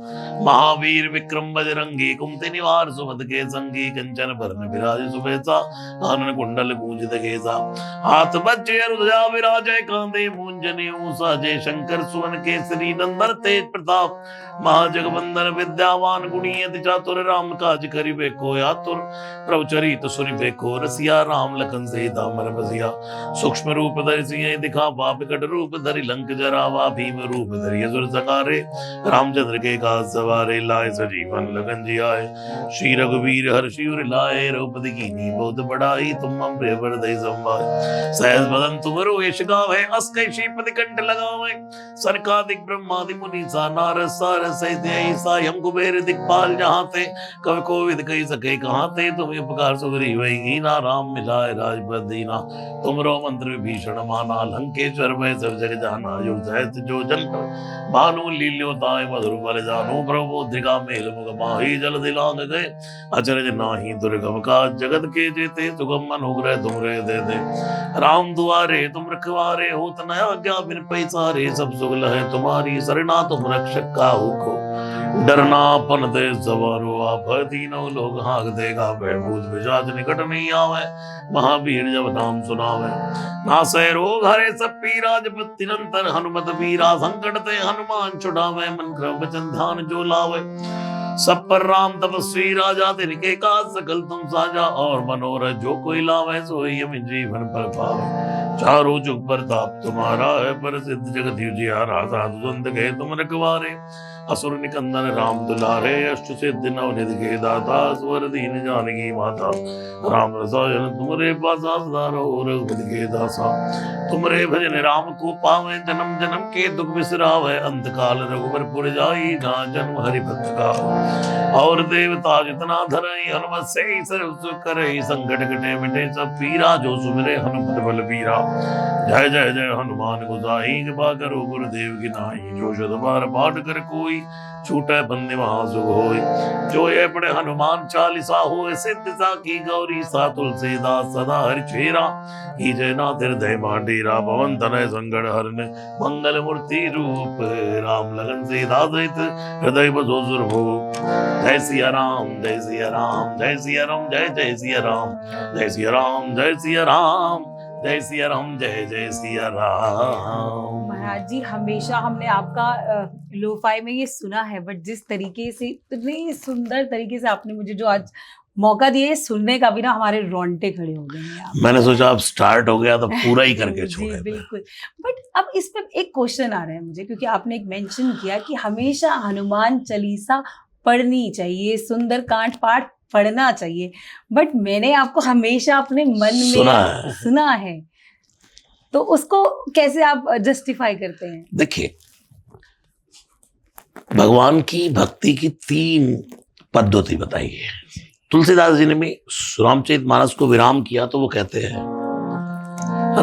महावीर विक्रम बजरंगी, कुमति निवार सुमति के संगी, कंचन बरन विराज सुबेसा, कानन कुंडल कूंजित केसा, हाथ बज्जे ध्वजा विराजय, कांधे मूंज जनेऊ साजे, शंकर सुवन केसरी नंदन तेज प्रताप, महाजगवंदन विद्यावान गुणी अति चातुर, राम काज करिबे को आतुर, प्रभु चरित सुनिबे को रसिया, राम लखन से दामन बसिया, सूक्ष्म रूप धरि सिंह दिखावा, विकट रूप धरि लंक जरावा, भीम रूप धरि असुर सकारे, रामचंद्र के काज सवारे, लाए सजीवन लखन जियाए, श्री रघुवीर हर्षि उर लाए, रघुपति कीन्ही बहुत बड़ाई, तुम मम प्रिय भरतहि संभाय, सहस बदन तुमरो यश गावै, अस कहि श्रीपति कंठ लगावै, सनकादिक ब्रह्मादि मुनीसा, नारद सारद सहित ऐसा, यम कुबेर दिक्पाल जहाँ ते, कवि कोविद कहि सके कहाँ ते, तुम्हें उपकार सुग्रीव कीन्हा, राम मिलाए राज पद दीना, तुमरो मंत्र भीषण माना, लंकेश्वर भय सब जग जाना, युग सहस्त्र जो जन पर भानु लील्योताय मधुर बल जानो, प्रबोधिका मेल मुख माही जल दिलांग गए, अचरज नाही दुर्गम का, जगत के जेते सुगम अनुग्रह तुमरे दे दे, राम दुआरे तुम रखवारे, होत न आज्ञा बिन पैसारे, सब सुगल है तुम्हारी सरना, तुम रक्षक काहू को डरना, अपन दे सवारो आप, तीनों लोग हाँक देगा, भूत पिशाच निकट नहीं आवे, महावीर जब नाम सुनावे, नासै रोग हरे सब पीरा, जपत निरंतर हनुमत वीरा, संकट ते हनुमान छुड़ावे, मन क्रम वचन ध्यान जो लावे, सब पर राम तपस्वी राजा, तिनके का सकल तुम साजा, और मनोरथ जो कोई लावे, सोई हम जीवन पर पावे, चारों जुग प्रताप तुम्हारा है, प्रसिद्ध जगत उजियारा, साधु संत गए तुम रखवारे, असुर निकंदन राम दुलारे, अष्ट सिद्धि नवनिधि के दाता, स्वर दीन जानकी माता, राम रसायन तुमरे पासा, सदा रहो रघुपति के दासा, तुमरे भजन राम को पावे, जन्म जन्म के दुख बिसरावे, अंत काल रघुबर पुर जाई, जहाँ जन्म हरि भक्त का, और देवता जितना धरई, हनुमत से ही सर्व सुख करई, संकट कटे मिटे सब पीरा, जो सुमिरे हनुमत बल बीरा, जय जय जय हनुमान गोसाई, कृपा करो गुरुदेव की नाई, जो शत बार पाठ कर कोई छूटे बंदी महासुख होय, जो ये पढ़े हनुमान चालीसा होय, सिद्ध सा की गौरी सा, तुलसीदास सदा हरिचेरा, की जय नाथ हृदय माडेरा, पवन तनय संकट हरने, मंगल मूर्ति रूप, राम लगन सीता सहित, हृदय बसो सुरभो, जय सिया राम जय सिया राम, जय सिया राम जय जय सिया राम, जय सिया राम जय सिया राम, जय सिया राम जय जय सिया राम। महाराज जी, हमेशा हमने आपका लोफाई में ये सुना है, बट जिस तरीके से, इतने सुंदर तरीके से आपने मुझे जो आज मौका दिया है सुनने का भी ना, हमारे रोंगटे खड़े हो गए हैं। मैंने सोचा अब स्टार्ट हो गया तो पूरा ही करके छोड़े। बिल्कुल। बट अब इस पे एक क्वेश्चन आ रहा है मुझे, क्योंकि आपने एक मेंशन किया कि हमेशा हनुमान चालीसा पढ़नी चाहिए, सुंदर कांड पाठ पढ़ना चाहिए, बट मैंने आपको हमेशा अपने मन में सुना है, तो उसको कैसे आप जस्टिफाई करते हैं? देखिए, भगवान की भक्ति की 3 पद्धति बताई है। तुलसीदास जी ने भी रामचरितमानस को विराम किया तो वो कहते हैं,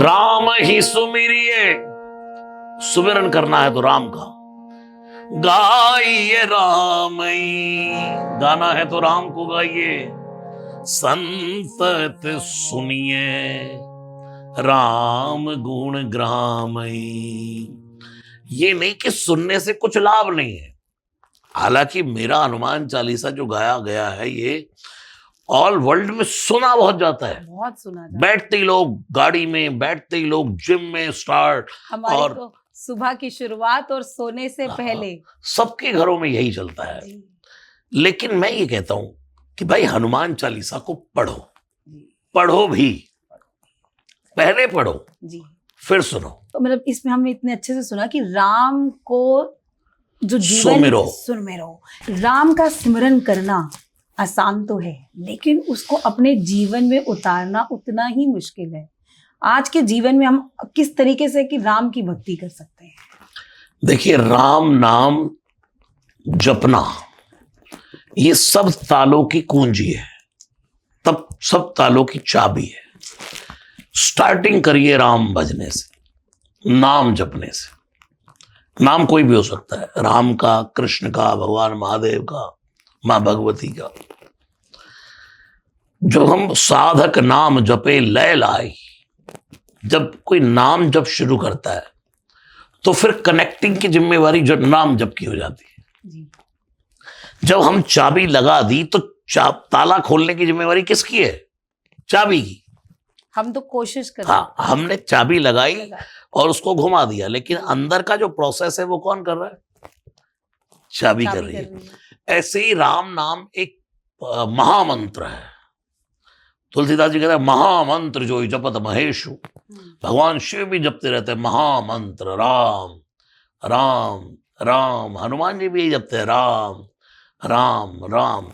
राम ही सुमिरिए, सुमिरन करना है तो राम का, गाइए राम, गाना है तो राम को गाइए, संतत सुनिए राम गुण ग्रामई। ये नहीं कि सुनने से कुछ लाभ नहीं है, हालांकि मेरा हनुमान चालीसा जो गाया गया है ये ऑल वर्ल्ड में सुना बहुत जाता है, बहुत सुना जाता है। बैठते ही लोग गाड़ी में, बैठते ही लोग जिम में स्टार्ट, और तो सुबह की शुरुआत और सोने से पहले सबके घरों में यही चलता है। लेकिन मैं ये कहता हूं कि भाई हनुमान चालीसा को पढ़ो, पढ़ो भी, पहले पढ़ो जी, फिर सुनो। तो मतलब इसमें हमने इतने अच्छे से सुना कि राम को जो सुमिरो, राम का स्मरण करना आसान तो है, लेकिन उसको अपने जीवन में उतारना उतना ही मुश्किल है। आज के जीवन में हम किस तरीके से कि राम की भक्ति कर सकते हैं? देखिए, राम नाम जपना ये सब तालों की कुंजी है, तब सब तालों की चाबी है। स्टार्टिंग करिए राम भजने से, नाम जपने से। नाम कोई भी हो सकता है, राम का, कृष्ण का, भगवान महादेव का, मां भगवती का। जब हम साधक नाम जपे लय लाई, जब कोई नाम जप शुरू करता है तो फिर कनेक्टिंग की जिम्मेवारी जो नाम जप की हो जाती है जी। जब हम चाबी लगा दी तो ताला खोलने की जिम्मेवारी किसकी है? चाबी की। हम तो कोशिश कर, हाँ, हमने चाबी लगाई और उसको घुमा दिया, लेकिन अंदर का जो प्रोसेस है वो कौन कर रहा है? चाबी कर रही है। ऐसे ही राम नाम एक महामंत्र है। तुलसीदास जी कहते हैं महामंत्र जो जपत महेशु। भगवान शिव भी जपते रहते हैं महामंत्र, राम राम राम। हनुमान जी भी जपते हैं राम राम राम।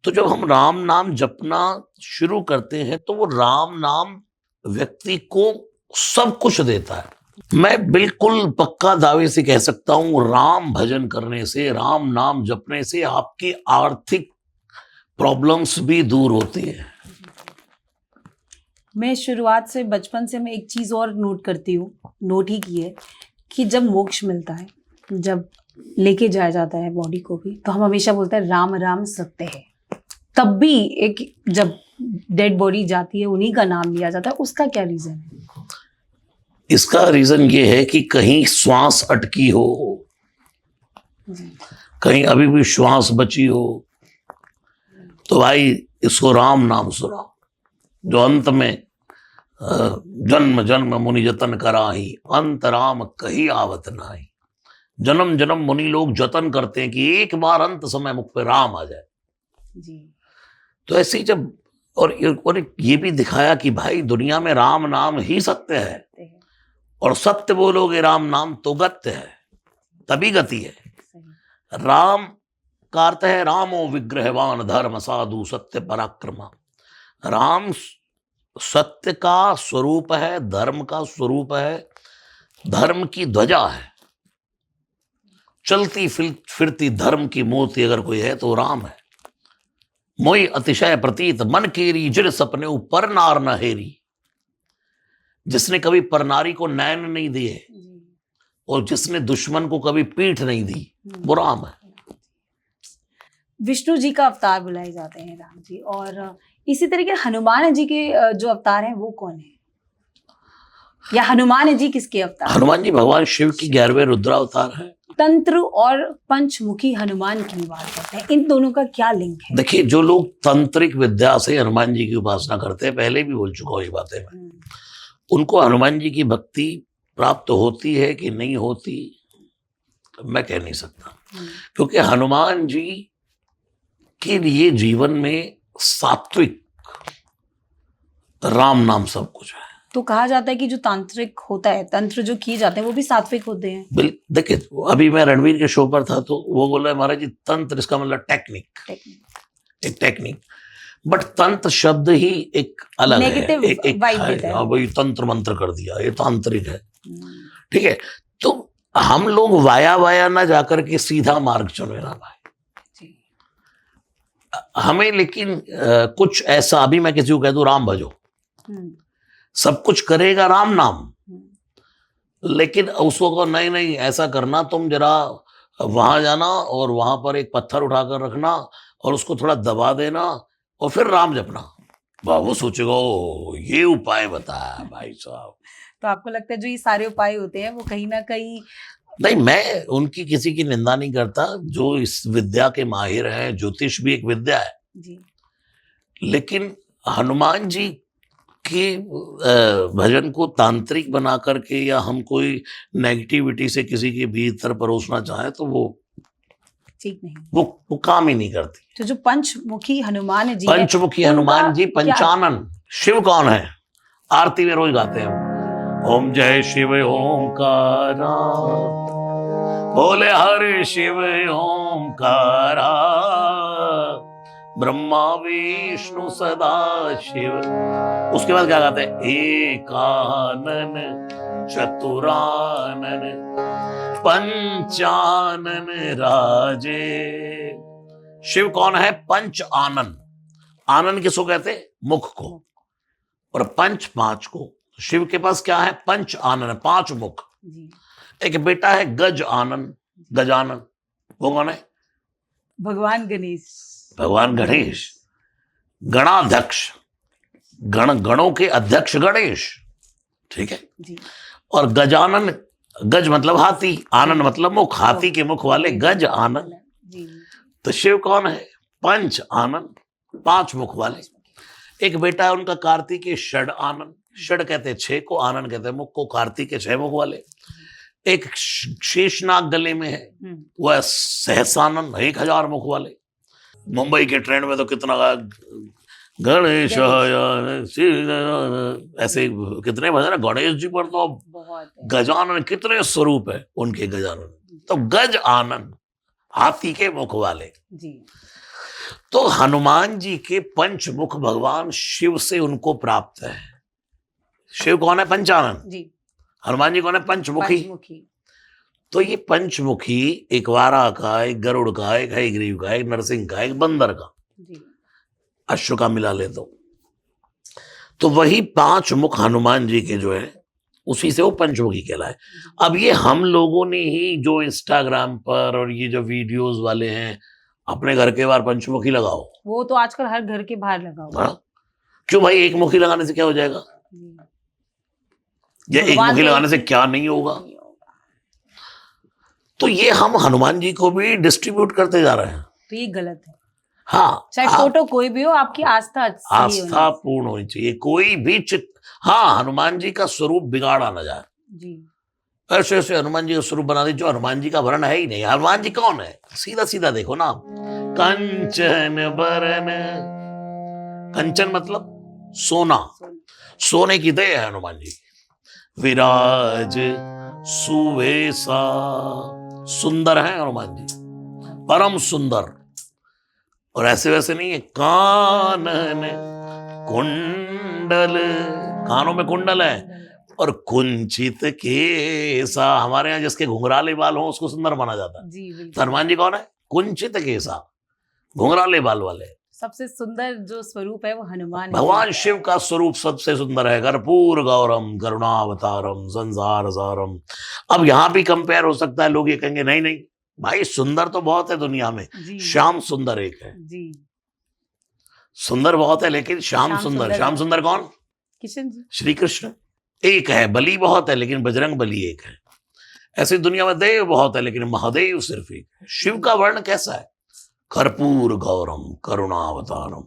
तो जब हम राम नाम जपना शुरू करते हैं तो वो राम नाम व्यक्ति को सब कुछ देता है। मैं बिल्कुल पक्का दावे से कह सकता हूं, राम भजन करने से, राम नाम जपने से आपकी आर्थिक प्रॉब्लम्स भी दूर होती है। मैं शुरुआत से बचपन से मैं एक चीज और नोट करती हूँ, नोट ही की है कि जब मोक्ष मिलता है, जब लेके जाया जाता है बॉडी को भी, तो हम हमेशा बोलते हैं राम राम सत्य है। तब भी एक जब डेड बॉडी जाती है उन्हीं का नाम लिया जाता है, उसका क्या रीजन है? इसका रीजन ये है कि कहीं श्वास अटकी हो, कहीं अभी भी श्वास बची हो, तो भाई इसको राम नाम सुनाओ, जो अंत में जन्म जन्म मुनि जतन कराही, अंत राम कही आवत नाही। जन्म जन्म मुनि लोग जतन करते हैं कि एक बार अंत समय मुख पे राम आ जाए जी। तो ऐसे ही जब और ये भी दिखाया कि भाई दुनिया में राम नाम ही सत्य है, और सत्य बोलोगे राम नाम तो गत्य है, तभी गति है। राम का अर्थ है रामो विग्रहवान धर्म साधु सत्य पराक्रमा। राम सत्य का स्वरूप है, धर्म का स्वरूप है, धर्म की ध्वजा है। चलती फिरती धर्म की मूर्ति अगर कोई है तो राम है। मोई अतिशय प्रतीत मन केरी जिर सपने पर नार न हेरी। जिसने कभी परनारी को नैन नहीं दिए और जिसने दुश्मन को कभी पीठ नहीं दी, वो राम है। विष्णु जी का अवतार बुलाए जाते हैं राम जी, और इसी तरीके हनुमान जी के जो अवतार हैं वो कौन है, या हनुमान जी किसके अवतार? हनुमान जी भगवान शिव की 11वें रुद्रावतार है। तंत्र और पंचमुखी हनुमान की बात करते हैं, इन दोनों का क्या लिंक है? देखिए, जो लोग तांत्रिक विद्या से हनुमान जी की उपासना करते हैं, पहले भी बोल चुका हूं ये बातें मैं, उनको हनुमान जी की भक्ति प्राप्त होती है कि नहीं होती मैं कह नहीं सकता, क्योंकि हनुमान जी के लिए जीवन में सात्विक राम नाम सब कुछ है। तो कहा जाता है कि जो तांत्रिक होता है, तंत्र जो किए जाते हैं वो भी सात्विक होते हैं। देखिए, अभी मैं रणवीर के शो पर था तो वो बोला महाराज जी तंत्र इसका मतलब टेक्निक, एक टेक्निक, बट तंत्र शब्द ही एक अलग है, एक वही तंत्र मंत्र कर दिया, ये तांत्रिक है। ठीक है, तो हम लोग वाया ना जाकर के सीधा मार्ग चुने ना भाई हमें। लेकिन कुछ ऐसा, अभी मैं किसी को कह दूं राम भजो, सब कुछ करेगा राम नाम, लेकिन उसको कहो नहीं ऐसा करना, तुम जरा वहां जाना और वहां पर एक पत्थर उठाकर रखना और उसको थोड़ा दबा देना और फिर राम जपना, वो सोचेगा ये उपाय बताया भाई साहब। तो आपको लगता है जो ये सारे उपाय होते हैं वो कहीं ना कहीं, नहीं, मैं उनकी किसी की निंदा नहीं करता, जो इस विद्या के माहिर हैं, ज्योतिष भी एक विद्या है जी। लेकिन हनुमान जी के भजन को तांत्रिक बना करके या हम कोई नेगेटिविटी से किसी के भीतर परोसना चाहे तो वो ठीक नहीं, वो काम ही नहीं करती। तो जो पंचमुखी हनुमान जी, पंचमुखी हनुमान जी, पंचानन, शिव कौन है? आरती में रोज गाते हैं ओम जय शिव ओंकारा, बोले हरे शिव ओंकारा, ब्रह्मा विष्णु सदा शिव। उसके बाद क्या गाते हैं? एकानन चतुरानन पंचानन राजे। शिव कौन है? पंच आनन। आनन किसको कहते? मुख को, और पंच पांच को। शिव के पास क्या है? पंच आनन, 5 मुख। एक बेटा है गज आनन, गजानन, वो कौन है? भगवान गणेश। भगवान गणेश, गणाध्यक्ष, गणों के अध्यक्ष गणेश, ठीक है जी। और गजानन, गज मतलब हाथी, आनन मतलब मुख, हाथी के मुख वाले गज आनन। तो शिव कौन है? पंच आनन, 5 मुख वाले। एक बेटा है उनका कार्तिकेय, षड आनन। षड कहते हैं 6 को, आनन कहते हैं मुख को, कार्तिकेय 6 मुख वाले। एक शेषनाग गले में है, वह सहसानन, 1000 मुख वाले। मुंबई के ट्रेंड में तो कितना गणेश ऐसे कितने भजन है गणेश जी पर, तो गजानन कितने स्वरूप है उनके गजानन। तो गज आनन, हाथी के मुख वाले जी। तो हनुमान जी के पंचमुख भगवान शिव से उनको प्राप्त है। शिव कौन है? पंचानन जी। हनुमान जी कौन है? पंचमुखी। तो ये पंचमुखी, एक वारा का, एक गरुड़ का, एक हयग्रीव का, एक नरसिंह का, एक बंदर का, अश्व का मिला ले तो वही 5 मुख हनुमान जी के जो है उसी से वो पंचमुखी कहलाए। अब ये हम लोगों ने ही जो इंस्टाग्राम पर और ये जो वीडियोस वाले हैं, अपने घर के बाहर पंचमुखी लगाओ। वो तो आजकल हर घर के बाहर लगा हुआ है। हाँ? क्यों भाई, एक मुखी लगाने से क्या हो जाएगा? जी। या एक भगवान मुखी तो लगाने एक से ही- क्या नहीं होगा? नहीं होगा। तो ये हम हनुमान जी को भी डिस्ट्रीब्यूट करते जा रहे हैं। तो ये गलत है। हाँ, चाहे आप फोटो कोई भी हो, आपकी आस्था सही होनी आस्था पूर्ण होनी चाहिए। कोई भी हाँ, हनुमान जी का स्वरूप बिगाड़ा ना जाए। जी। ऐसे ऐसे हनुमान जी का स्वरूप बना दी जो हनुमान जी का वर्ण है ही नहीं। हनुमान जी कौन है? सीधा सीधा देखो ना। कंचन बरन, कंचन मतलब सोना, सोने की देह है हनुमान जी। विराज सुवेशा, सुंदर है हनुमान जी, परम सुंदर। और ऐसे वैसे नहीं है। कानन कुंडल, कानों में कुंडल है। और कुंचित केसा, हमारे यहाँ जिसके घुंघराले बाल हो उसको सुंदर माना जाता है। जी तो बिल्कुल। हनुमान जी कौन है? कुंचित केसा, घुंघराले बाल वाले। सबसे सुंदर जो स्वरूप है वो हनुमान है। भगवान शिव का स्वरूप सबसे सुंदर है। कर्पूर गौरम करुणावतारम संसार सारम। अब यहां भी कंपेयर हो सकता है, लोग ये कहेंगे नहीं नहीं भाई, सुंदर तो बहुत है दुनिया में, जी श्याम सुंदर एक है। जी। सुंदर बहुत है लेकिन श्याम श्याम सुंदर, सुंदर श्याम है। सुंदर कौन? किशन जी। श्री कृष्ण एक है। बलि बहुत है लेकिन बजरंग बली एक है। ऐसी दुनिया में देव बहुत है लेकिन महादेव सिर्फ एक है। शिव का वर्ण कैसा है? कर्पूर गौरम करुणावतारम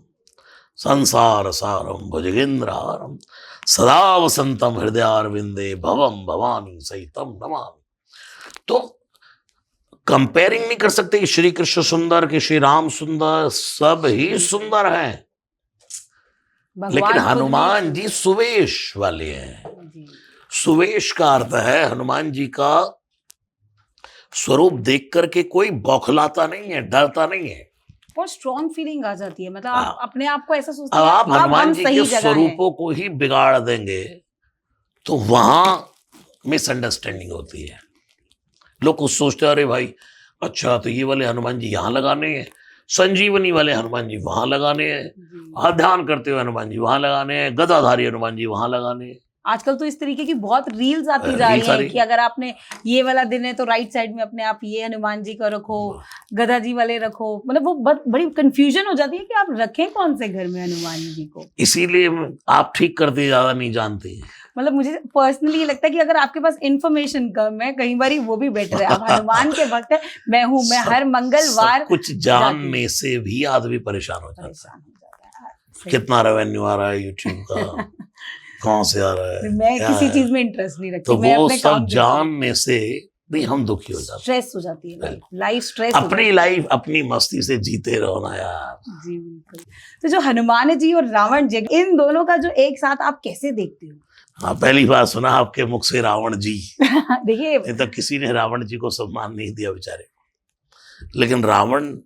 संसार सारम भुजगेंद्रहारम सदा वसंतम हृदयारविंदे भवम भवानी सहितम नमामि। तो कंपेयरिंग नहीं कर सकते कि श्री कृष्ण सुंदर कि श्री राम सुंदर, सब ही सुंदर हैं। लेकिन भगवान खुद भी हनुमान जी सुवेश वाले हैं। जी। सुवेश का अर्थ है हनुमान जी का स्वरूप देख करके कोई बौखलाता नहीं है, डरता नहीं है। बहुत स्ट्रॉन्ग फीलिंग आ जाती है, मतलब हाँ। आप अपने आप को ऐसा सोचते अब हैं आप अब हनुमान हम जी सही के जगह हैं। स्वरूपों को ही बिगाड़ देंगे तो वहां मिसअंडरस्टैंडिंग होती है। लोग कुछ सोचते हैं अरे भाई अच्छा तो ये वाले हनुमान जी यहाँ लगाने हैं, संजीवनी वाले हनुमान जी वहां लगाने हैं, जी। ध्यान करते हुए हनुमान जी वहां लगाने हैं, गदाधारी हनुमान जी वहां लगाने हैं। आजकल तो इस तरीके की बहुत रील्स आती जा रील्स रही आ हैं रही कि अगर आपने ये वाला दिन है तो राइट साइड में अपने आप ये हनुमान जी का रखो, गदा जी वाले रखो। मतलब वो बड़ी कंफ्यूजन हो जाती है कि आप रखें कौन से घर में हनुमान जी को। इसीलिए आप ठीक करते ज्यादा नहीं जानते। मतलब मुझे पर्सनली ये लगता है कि अगर आपके पास इंफॉर्मेशन कम है, कई बार वो भी बेटर है। आप हनुमान के भक्त है, मैं हूँ, मैं हर मंगलवार सब कुछ जानने से भी आदमी परेशान हो जाता है। परेशान हो जाता है। सही। कितना रेवेन्यू आ रहा है यूट्यूब का, कहाँ से आ रहा है, मैं क्या किसी है? चीज में इंटरेस्ट नहीं रखती, तो मैं वो अपने सब काम पे- जानने से भी हम दुखी हो जाते हैं। स्ट्रेस हो जाती है लाइफ, लाइफ स्ट्रेस अपनी लाइफ अपनी मस्ती से जीते रहो ना यार। जी बिल्कुल। तो जो हनुमान जी और रावण जी, इन दोनों का जो एक साथ आप कैसे देखते हो? हाँ, पहली बार सुना आपके मुख से रावण जी। देखिए नहीं तो किसी ने रावण जी को सम्मान नहीं दिया बेचारे को। लेकिन रावण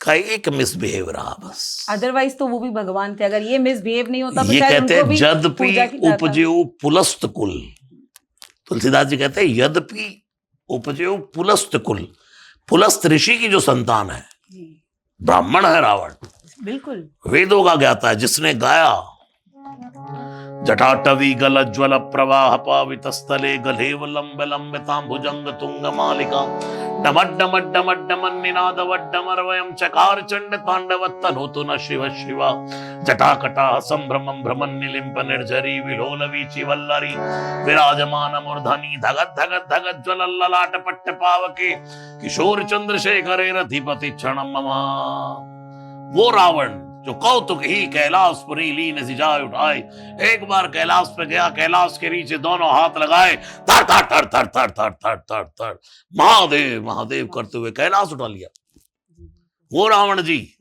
का एक मिसबिहेव रहा बस। अदरवाइज तो वो भी भगवान थे। अगर ये मिसबिहेव नहीं होता तो ये शायद कहते उनको हैं भी यद्यपि पूजा की जाता। उपजेऊ पुलस्त कुल। तुलसीदास जी कहते हैं यद्यपि उपजेऊ पुलस्त कुल। पुलस्त ऋषि की जो संतान है, जी, ब्राह्मण है रावण, बिल्कुल। वेदों का ज्ञाता है, जिसने गाया जटाटवी गल ज्वल प्रवाह पावित स्थले गलेव लंब लंबितां भुजंग तुंग मालिका डमड्डमड्डमड्डमन्निनाद वड्डमर्वयं चकार चंड तांडव तनोतु न शिव शिवा जटाकटा संभ्रमं भ्रमन् निलिम्प निर्झरी विलोल वीचि वल्लरी विराजमान मूर्धनि धगत धगत धगत ज्वल ललाट पट्ट पावके किशोर चंद्रशेखरे रथिपति क्षणं मम। वो रावण जो कौतुक ही कैलाशपुरी लीन सिजाए उठाए, एक बार कैलाश पे गया, कैलाश के नीचे दोनों हाथ लगाए, थर थर थर थर थर थर थर थर थर महादेव महादेव करते हुए कैलाश उठा लिया। वो रावण जी।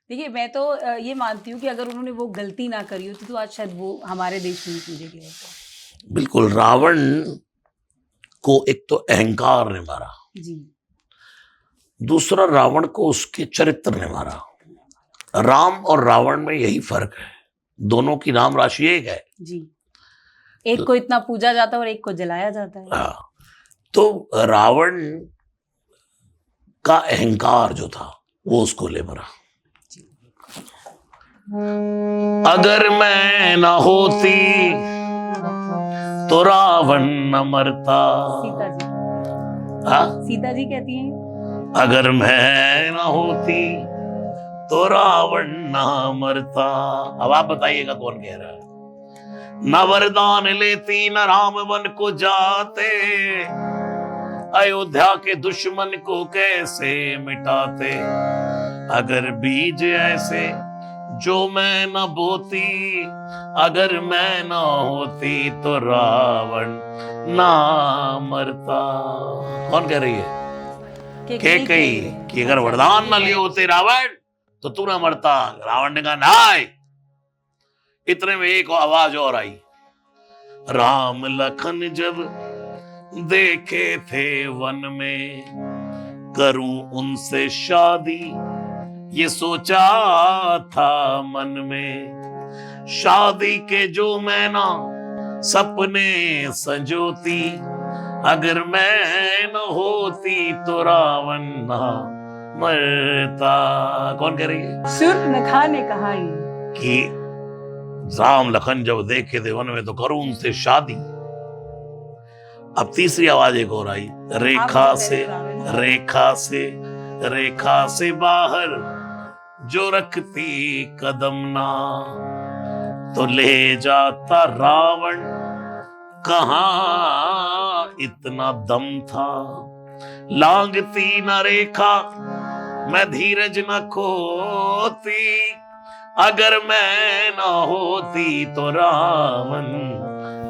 देखिए मैं तो ये मानती हूँ कि अगर उन्होंने वो गलती ना करी होती तो आज शायद वो हमारे देश में ही पूजे गए होते। बिल्कुल, रावण को एक तो अहंकार ने मारा, जी, दूसरा दूसरा रावण को उसके चरित्र ने मारा। राम और रावण में यही फर्क है, दोनों की नाम राशि एक है। जी, एक को इतना पूजा जाता है और एक को जलाया जाता है। हाँ, तो रावण का अहंकार जो था वो उसको ले मरा। अगर मैं न होती तो रावण न मरता। सीता जी, हाँ? सीता जी कहती हैं अगर मैं न होती तो रावण न मरता। अब आप बताइएगा कौन कह रहा है? न वरदान लेती न राम वन को जाते, अयोध्या के दुश्मन को कैसे मिटाते। अगर बीज ऐसे जो मैं न बोती, अगर मैं न होती तो रावण ना मरता। कौन कह रही है? कैकेयी कि अगर वरदान न लिए होते रावण तो तू ना मरता। रावण ने कहा नहीं। इतने में एक आवाज और आई। राम लखन जब देखे थे वन में, करूं उनसे शादी ये सोचा था मन में। शादी के जो मैं ना सपने संजोती, अगर मैं न होती तो रावण ना मरता। कौन कह रही है? शूर्पणखा ने कहा ये कि राम लखन जब देखे थे वन में तो करूं उनसे शादी। अब तीसरी आवाज एक और आई। रेखा से बाहर जो रखती कदम ना, तो ले जाता रावण कहाँ इतना दम था। लांघती न रेखा मैं धीरज न खोती, अगर मैं न होती तो रावण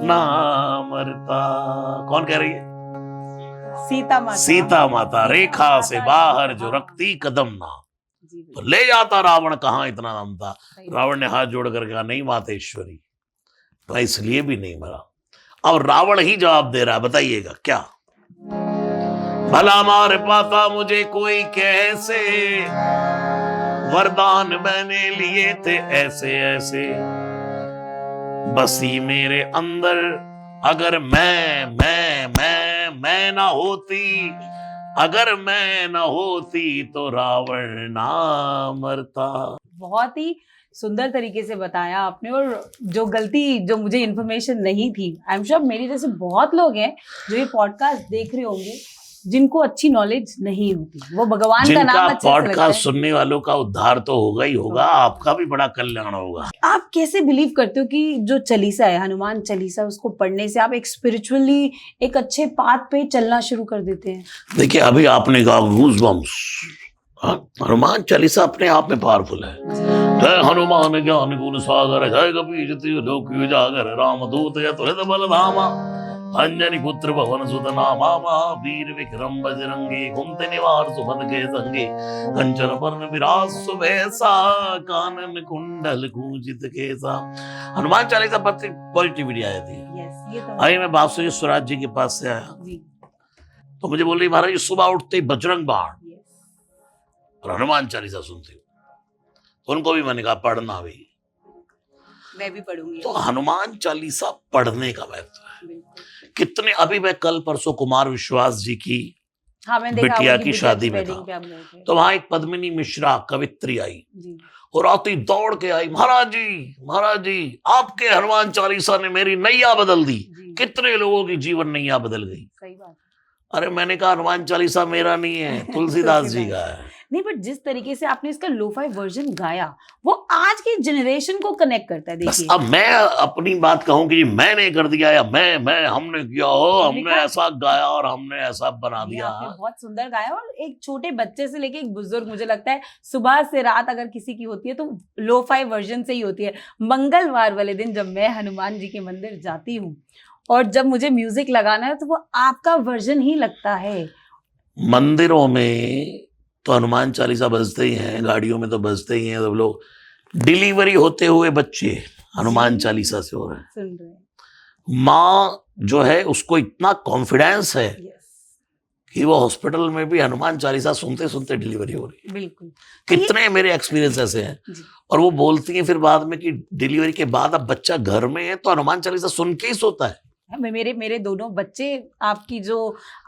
ना मरता। कौन कह रही है? सीता माता। रेखा से बाहर जो रखती कदम ना, तो ले जाता रावण कहाँ इतना दम था। रावण ने हाथ जोड़ कर कहा नहीं मातेश्वरी, तो इसलिए भी नहीं मरा। अब रावण ही जवाब दे रहा है, बताइएगा क्या? भला मार पाता मुझे कोई कैसे, वरदान मैंने लिए थे ऐसे ऐसे। बसी मेरे अंदर अगर मैं ना होती, अगर मैं न होती तो रावण ना मरता। बहुत ही सुंदर तरीके से बताया आपने। और जो मुझे इन्फॉर्मेशन नहीं थी, आई एम श्योर मेरी जैसे बहुत लोग हैं जो ये पॉडकास्ट देख रहे होंगे जिनको अच्छी नॉलेज नहीं होती, वो भगवान का नाम अच्छे से लगता है। पॉडकास्ट सुनने वालों का उद्धार तो होगा ही होगा, आपका भी बड़ा कल्याण होगा। आप कैसे बिलीव करते हो कि जो चालीसा है, हनुमान चालीसा, उसको पढ़ने से आप एक स्पिरिचुअली एक अच्छे पाथ पे चलना शुरू कर देते हैं? देखिए अभी आपने कहा गूज़बम्स, हनुमान चालीसा अपने आप में पावरफुल है। जय हनुमान ज्ञान गुण सागर, जय कपीश तिहुँ लोक उजागर, रामदूत अतुलित बल धामा, अंजनी पुत्र पवन सुत नामा, महावीर विक्रम बजरंगी, कुंती निवार सुमन के संगी, कंचन बरन विराज सुबेसा, कानन कुंडल कुंजित केसा। हनुमान चालीसा पर पॉजिटिविटी आई थी। आई मैं बासुरी स्वराज जी के पास से आया, तो मुझे बोल रही महाराज सुबह उठते ही बजरंग बाण और हनुमान चालीसा सुनती हूँ। तो उनको भी मैंने कहा पढ़ना भी, मैं भी पढ़ूंगी। तो हनुमान चालीसा पढ़ने का महत्व है कितने। अभी मैं कल परसों कुमार विश्वास जी की बिटिया की शादी में था, तो वहां एक पद्मिनी मिश्रा कवित्री आई और आती दौड़ के आई, महाराज जी आपके हनुमान चालीसा ने मेरी नैया बदल दी। कितने लोगों की जीवन नैया बदल गई। सही बात। अरे मैंने कहा हनुमान चालीसा मेरा नहीं है, तुलसीदास जी का है। नहीं, बट जिस तरीके से आपने इसका लोफाई वर्जन गाया वो आज की जनरेशन को कनेक्ट करता है। देखिए अब मैं अपनी बात कहूं कि मैंने कर दिया या मैं हमने किया हो, हमने ऐसा गाया और हमने ऐसा बना दिया। आपने बहुत सुंदर गाया। और एक छोटे बच्चे से लेके एक बुजुर्ग, मुझे लगता है सुबह से रात अगर किसी की होती है तो लोफाई वर्जन से ही होती है। मंगलवार वाले दिन जब मैं हनुमान जी के मंदिर जाती हूँ और जब मुझे म्यूजिक लगाना है तो वो आपका वर्जन ही लगता है। मंदिरों में तो हनुमान चालीसा बजते ही हैं, गाड़ियों में तो बजते ही हैं। सब लोग डिलीवरी होते हुए बच्चे हनुमान चालीसा से हो रहे हैं, सुन रहे हैं। माँ जो है उसको इतना कॉन्फिडेंस है कि वो हॉस्पिटल में भी हनुमान चालीसा सुनते सुनते डिलीवरी हो रही है। बिल्कुल। कितने मेरे एक्सपीरियंस ऐसे हैं। और वो बोलती हैं फिर बाद में कि डिलीवरी के बाद अब बच्चा घर में है तो हनुमान चालीसा सुन के ही सोता है। मेरे मेरे दोनों बच्चे आपकी जो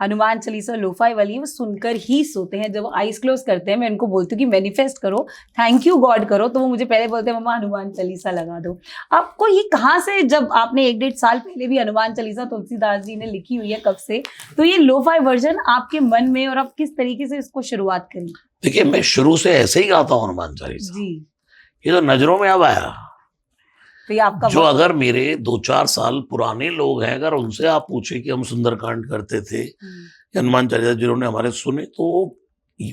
हनुमान चालीसा लोफाई वाली है वो सुनकर ही सोते हैं। जब वो आईज क्लोज करते हैं मैं उनको बोलती हूँ कि मैनिफेस्ट करो, थैंक यू गॉड करो, तो वो मुझे पहले बोलते हैं मम्मा हनुमान चालीसा लगा दो। आपको ये कहाँ से, जब आपने 1-1.5 साल पहले भी हनुमान चालीसा तुलसीदास जी ने लिखी हुई है, कब से तो ये लोफाई वर्जन आपके मन में, और आप किस तरीके से इसको शुरुआत करी? देखिए, मैं शुरू से ऐसे ही गाता हूँ हनुमान चालीसा जी। ये तो नजरों में अब आया। तो ये आपका जो अगर मेरे 2-4 साल पुराने लोग हैं, अगर उनसे आप पूछे कि हम सुंदरकांड करते थे, हनुमान चालीसा जिन्होंने हमारे सुने, तो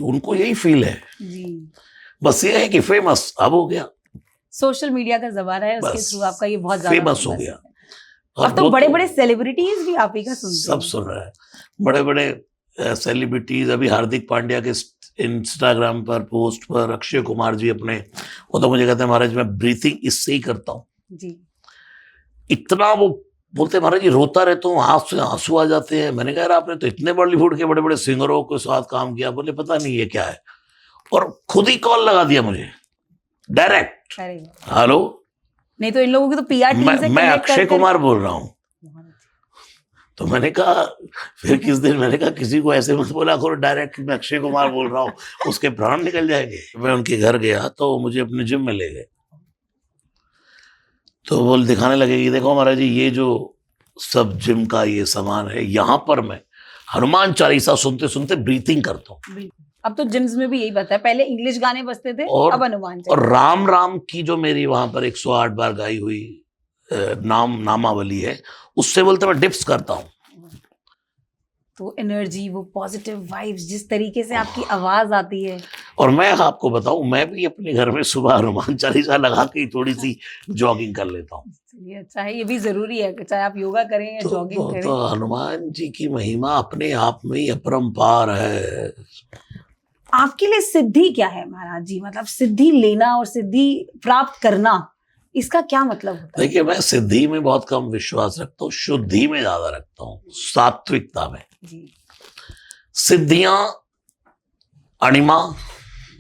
उनको यही फील है। जी। बस ये है कि फेमस अब हो गया, सोशल मीडिया का जमाना है, उसके बस थ्रू आपका ये बहुत ज्यादा फेमस हो गया। और तो बड़े बड़े सेलिब्रिटीज भी आप ही का सुनते सब हैं। सुन रहे हैं, बड़े बड़े सेलिब्रिटीज। अभी हार्दिक पांड्या के इंस्टाग्राम पर पोस्ट पर अक्षय कुमार जी अपने, वो तो मुझे कहते हैं महाराज मैं ब्रीथिंग इससे ही करता हूँ। जी। इतना वो बोलते हैं महाराज जी रोता रहता हूँ, आंख से आंसू आ जाते हैं। मैंने कहा यार आपने तो इतने बॉलीवुड के बड़े बड़े सिंगरों के साथ काम किया। बोले पता नहीं ये क्या है, और खुद ही कॉल लगा दिया मुझे डायरेक्ट, अरे हेलो, नहीं तो इन लोगों की तो पीआर टीम से मैं connect अक्षय करके- कुमार बोल रहा हूँ। तो मैंने कहा, फिर किस दिन मैंने कहा किसी को ऐसे मत बोला करो डायरेक्ट मैं अक्षय कुमार बोल रहा हूँ, उसके प्राण निकल जाएंगे। मैं उनके घर गया तो मुझे अपने जिम में ले गए, तो बोल दिखाने लगे कि देखो महाराज जी ये जो सब जिम का ये सामान है, यहाँ पर मैं हनुमान चालीसा सुनते सुनते ब्रीथिंग करता हूँ। बिल्कुल। अब तो जिम्स में भी यही बात है, पहले इंग्लिश गाने बजते थे, और- अब हनुमान और चालीसा। राम राम की जो मेरी वहां पर 108 बार गाई हुई नामावली है, उससे बोलते मैं डिप्स करता हूँ। तो एनर्जी, वो पॉजिटिव वाइब्स, जिस तरीके से आपकी आवाज आती है। और मैं आपको बताऊं, मैं भी अपने घर में सुबह हनुमान चालीसा लगा के थोड़ी सी जॉगिंग कर लेता हूँ। चलिए अच्छा है, ये भी जरूरी है, चाहे आप योगा करें या जॉगिंग करें। तो हनुमान जी की महिमा अपने आप में ही अपरंपार है। आपके लिए सिद्धि क्या है महाराज जी? मतलब सिद्धि लेना और सिद्धि प्राप्त करना, इसका क्या मतलब होता है? देखिए, मैं सिद्धि में बहुत कम विश्वास रखता हूँ, शुद्धि में ज्यादा रखता हूँ, सात्विकता में। जी। सिद्धियां, अणिमा,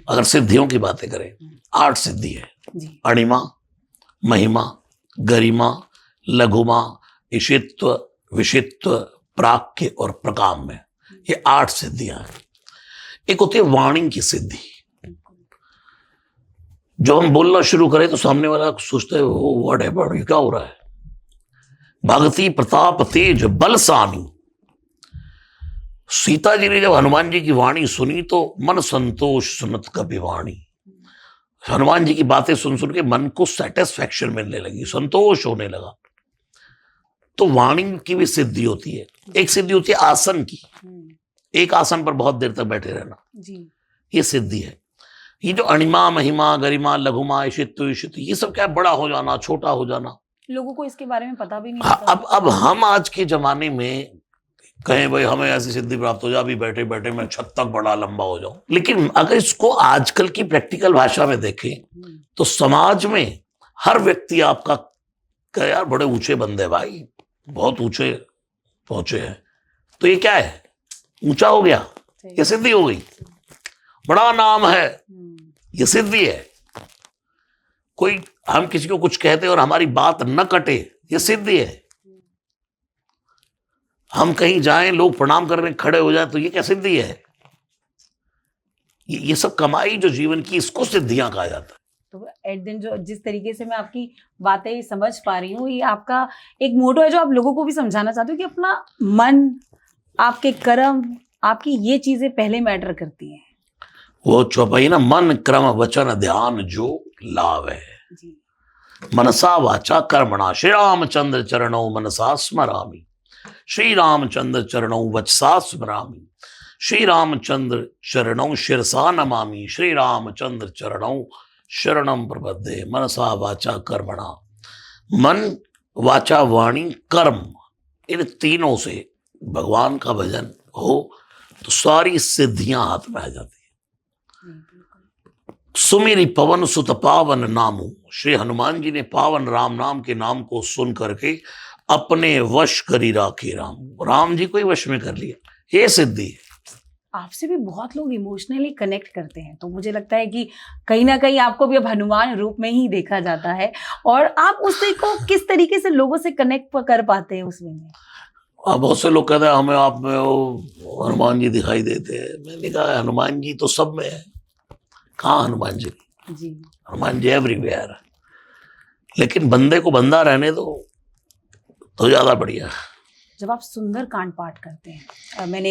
अगर सिद्धियों की बातें करें, 8 सिद्धि है। जी। अणिमा, महिमा, गरिमा, लघुमा, ईशित्व, विशित्व, प्राक्य और प्रकाम्य, ये 8 सिद्धियां हैं। एक होती है वाणी की सिद्धि। जब हम बोलना शुरू करें तो सामने वाला सोचता है वो व्हाट हैपेंड, ये क्या हो रहा है। भक्ति, प्रताप, तेज, बल, सानी। सीता जी ने जब हनुमान जी की वाणी सुनी तो मन संतोष सुनत कपि वाणी। हनुमान जी की बातें सुन सुन के मन को सेटिस्फैक्शन मिलने लगी, संतोष होने लगा। तो वाणी की भी सिद्धि होती है। एक सिद्धि होती है आसन की, एक आसन पर बहुत देर तक बैठे रहना, जी। ये सिद्धि है। ये जो अणिमा, महिमा, गरिमा, लघुमा, ईशित्व, ये सब क्या है, बड़ा हो जाना, छोटा हो जाना। लोगों को इसके बारे में पता भी नहीं हाँ, होता। अब हम आज के जमाने में कहें भाई हमें ऐसी सिद्धि प्राप्त हो जाए, अभी बैठे बैठे मैं छत तक बड़ा लंबा हो जाऊं। लेकिन अगर इसको आजकल की प्रैक्टिकल भाषा में देखें तो समाज में हर व्यक्ति आपका कहे यार बड़े ऊंचे बंदे भाई, बहुत ऊंचे पहुंचे हैं, तो ये क्या है, ऊंचा हो गया, ये सिद्धि हो गई। बड़ा नाम है, ये सिद्धि है। कोई हम किसी को कुछ कहते और हमारी बात न कटे, ये सिद्धि है। हम कहीं जाएं, लोग प्रणाम करने खड़े हो जाएं, तो ये क्या सिद्धि है। ये सब कमाई जो जीवन की, इसको सिद्धियां कहा जाता है। तो एट दिन जो जिस तरीके से मैं आपकी बातें समझ पा रही हूँ, ये आपका एक मोटो है जो आप लोगों को भी समझाना चाहते हो कि अपना मन, आपके कर्म, आपकी ये चीजें पहले मैटर करती हैं। वो चौपाई ना, मन क्रम वचन ध्यान जो लाभ है, मनसा वाचा कर्मणा, श्री रामचंद्र चरणों मनसा स्मरामि, श्री रामचंद्र चरणों वचसा स्मरामि, श्री रामचंद्र चरणों शिरसा नमामि, श्री रामचंद्र चरणों शरणम प्रपद्ये, मनसा वाचा कर्मणा। मन, वाचा, वाणी, कर्म, इन तीनों से भगवान का भजन हो तो सारी सिद्धियां हाथ में आ जाती है। सुमिरि पवन सुत पावन नामु, श्री हनुमान जी ने पावन राम नाम के नाम को सुन करके अपने वश करी राखे राम, राम जी को ही वश में कर लिया, ये सिद्धि है। आपसे भी बहुत लोग इमोशनली कनेक्ट करते हैं, तो मुझे लगता है कि कहीं ना कहीं आपको भी अब हनुमान रूप में ही देखा जाता है, और आप उससे को किस तरीके से लोगों से कनेक्ट कर पाते हैं उस वे में? बहुत से लोग कहते हैं हमें आप में वो हनुमान जी दिखाई देते हैं। मैंने कहा हनुमान जी तो सब में है, कहाँ हनुमान जी? जी। हनुमान जी एवरीवेयर। लेकिन बंदे को बंदा रहने दो तो ज्यादा बढ़िया है। जब आप सुंदर कांड पाठ करते हैं, मैंने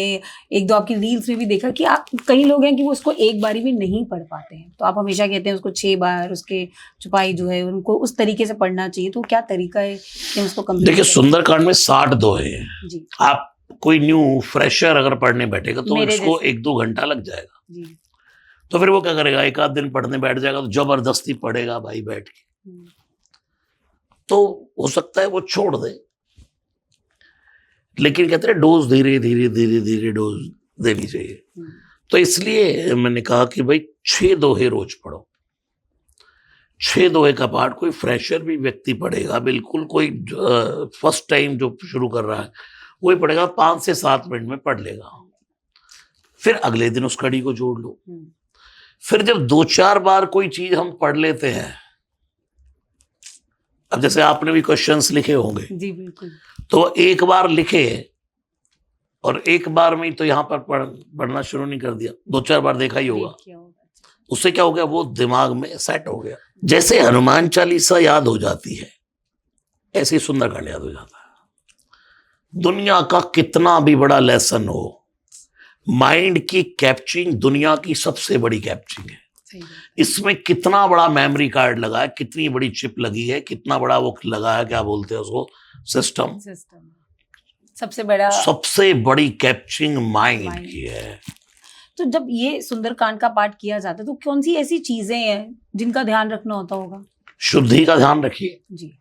एक दो आपकी रील्स में भी देखा कि आप, कई लोग हैं कि वो उसको एक बारी भी नहीं पढ़ पाते हैं, तो आप हमेशा कहते हैं उसको 6 बार, उसके चौपाई जो है उनको उस तरीके से पढ़ना चाहिए, तो क्या तरीका है कि उसको कंप्लीट देखिए करें? सुंदरकांड में 60 दोहे हैं। जी। आप कोई न्यू फ्रेशर अगर पढ़ने बैठेगा तो मेरे उसको जैसे। 1-2 घंटा लग जाएगा। जी। तो फिर वो क्या करेगा, एक आध दिन पढ़ने बैठ जाएगा तो जबरदस्ती पढ़ेगा भाई बैठ के, हम्म। तो हो सकता है वो छोड़ दे। लेकिन कहते हैं डोज धीरे धीरे धीरे धीरे डोज देनी चाहिए। हम्म। तो इसलिए मैंने कहा कि भाई 6 दोहे रोज पढ़ो। 6 दोहे का पाठ कोई फ्रेशर भी व्यक्ति पढ़ेगा, बिल्कुल कोई फर्स्ट टाइम जो शुरू कर रहा है वही पढ़ेगा, 5 से 7 मिनट में पढ़ लेगा। फिर अगले दिन उस कड़ी को जोड़ लो। फिर जब 2-4 बार कोई चीज हम पढ़ लेते हैं, अब जैसे आपने भी क्वेश्चंस लिखे होंगे, जी बिल्कुल। तो एक बार लिखे और एक बार में ही तो यहाँ पर पढ़ना शुरू नहीं कर दिया, 2-4 बार देखा ही होगा। देखिए होगा। उससे क्या हो गया, वो दिमाग में सेट हो गया। जैसे हनुमान चालीसा याद हो जाती है, ऐसे ही सुंदरकांड याद हो जाता है। दुनिया का कितना भी बड़ा लेसन हो, माइंड की कैप्चरिंग दुनिया की सबसे बड़ी कैप्चरिंग है। सही है। इसमें कितना बड़ा मेमोरी कार्ड लगा है, कितनी बड़ी चिप लगी है, कितना बड़ा वो लगा है, क्या बोलते हैं उसको, सिस्टम। सबसे बड़ा, सबसे बड़ी कैप्चरिंग माइंड Mind की है। तो जब ये सुंदरकांड का पाठ किया जाता है तो कौन सी ऐसी चीजें हैं जिनका ध्यान रखना होता होगा? शुद्धि का ध्यान रखिए। जी।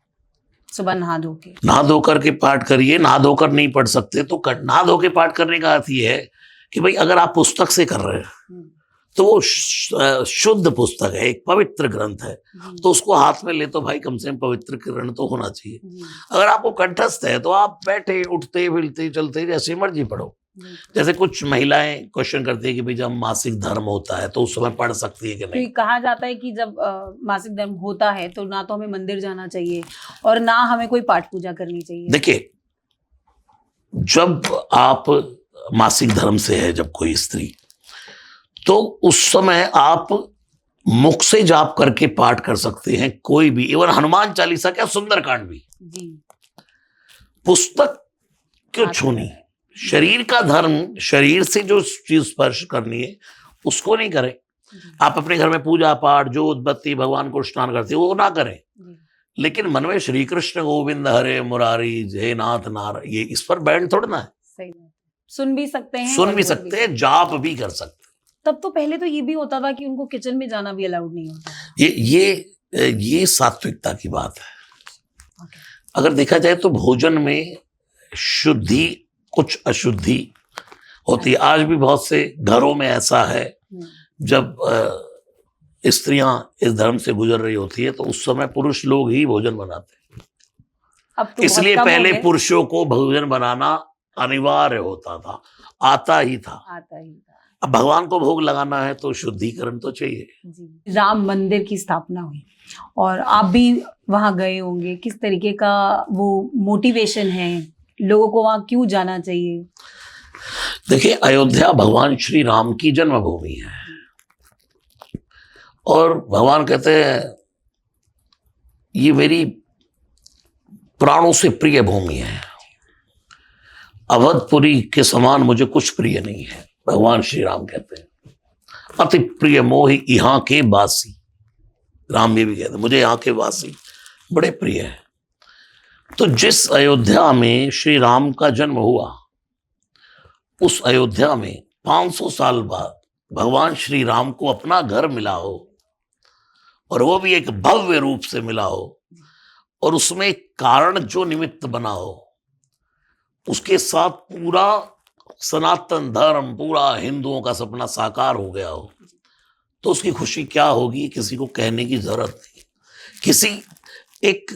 सुबह नहा धो के, नहा धोकर के पाठ करिए। नहा धोकर नहीं पढ़ सकते तो नहा धो के पाठ करने का अर्थ ये है कि भाई अगर आप पुस्तक से कर रहे हैं तो वो शुद्ध पुस्तक है, एक पवित्र ग्रंथ है, तो उसको हाथ में ले तो भाई कम से कम पवित्रकरण तो होना चाहिए। अगर आपको कंठस्थ है तो आप बैठे उठते फिरते चलते जैसे मर्जी पढ़ो। जैसे कुछ महिलाएं क्वेश्चन करती है कि भाई जब मासिक धर्म होता है तो उस समय पढ़ सकती है कि नहीं। कहा जाता है कि जब मासिक धर्म होता है तो ना तो हमें मंदिर जाना चाहिए और ना हमें कोई पाठ पूजा करनी चाहिए। देखिए, जब आप मासिक धर्म से है जब कोई स्त्री, तो उस समय आप मुख से जाप करके पाठ कर सकते हैं, कोई भी, इवन हनुमान चालीसा क्या, सुंदरकांड भी। जी। पुस्तक क्यों छूनी? शरीर का धर्म, शरीर से जो चीज स्पर्श करनी है उसको नहीं करें। आप अपने घर में पूजा पाठ जो बत्ती भगवान को स्नान करते हो वो ना करें, लेकिन मन में श्री कृष्ण गोविंद हरे मुरारी जय नाथ नार, ये इस पर बैंड थोड़ा ना है। सही बात। सुन भी सकते हैं, सुन भी सकते हैं, जाप भी कर सकते हैं। तब तो पहले तो ये भी होता था कि उनको किचन में जाना भी अलाउड नहीं होता। ये सात्विकता की बात है। अगर देखा जाए तो भोजन में शुद्धि कुछ अशुद्धि होती है। आज भी बहुत से घरों में ऐसा है, जब स्त्रियां इस धर्म से गुजर रही होती है तो उस समय पुरुष लोग ही भोजन बनाते हैं। अब तो इसलिए पहले पुरुषों को भोजन बनाना अनिवार्य होता था, आता ही था। अब भगवान को भोग लगाना है तो शुद्धिकरण तो चाहिए। जी। राम मंदिर की स्थापना हुई और आप भी वहां गए होंगे, किस तरीके का वो मोटिवेशन है, लोगों को वहां क्यों जाना चाहिए? देखिए, अयोध्या भगवान श्री राम की जन्मभूमि है और भगवान कहते हैं ये मेरी प्राणों से प्रिय भूमि है, अवधपुरी के समान मुझे कुछ प्रिय नहीं है। भगवान श्री राम कहते हैं अति प्रिय मोहि यहाँ के वासी। राम ये भी कहते हैं मुझे यहाँ के वासी बड़े प्रिय है। तो जिस अयोध्या में श्री राम का जन्म हुआ, उस अयोध्या में 500 साल बाद भगवान श्री राम को अपना घर मिला हो, और वो भी एक भव्य रूप से मिला हो, और उसमें कारण जो निमित्त बना हो, उसके साथ पूरा सनातन धर्म, पूरा हिंदुओं का सपना साकार हो गया हो, तो उसकी खुशी क्या होगी किसी को कहने की जरूरत नहीं। किसी एक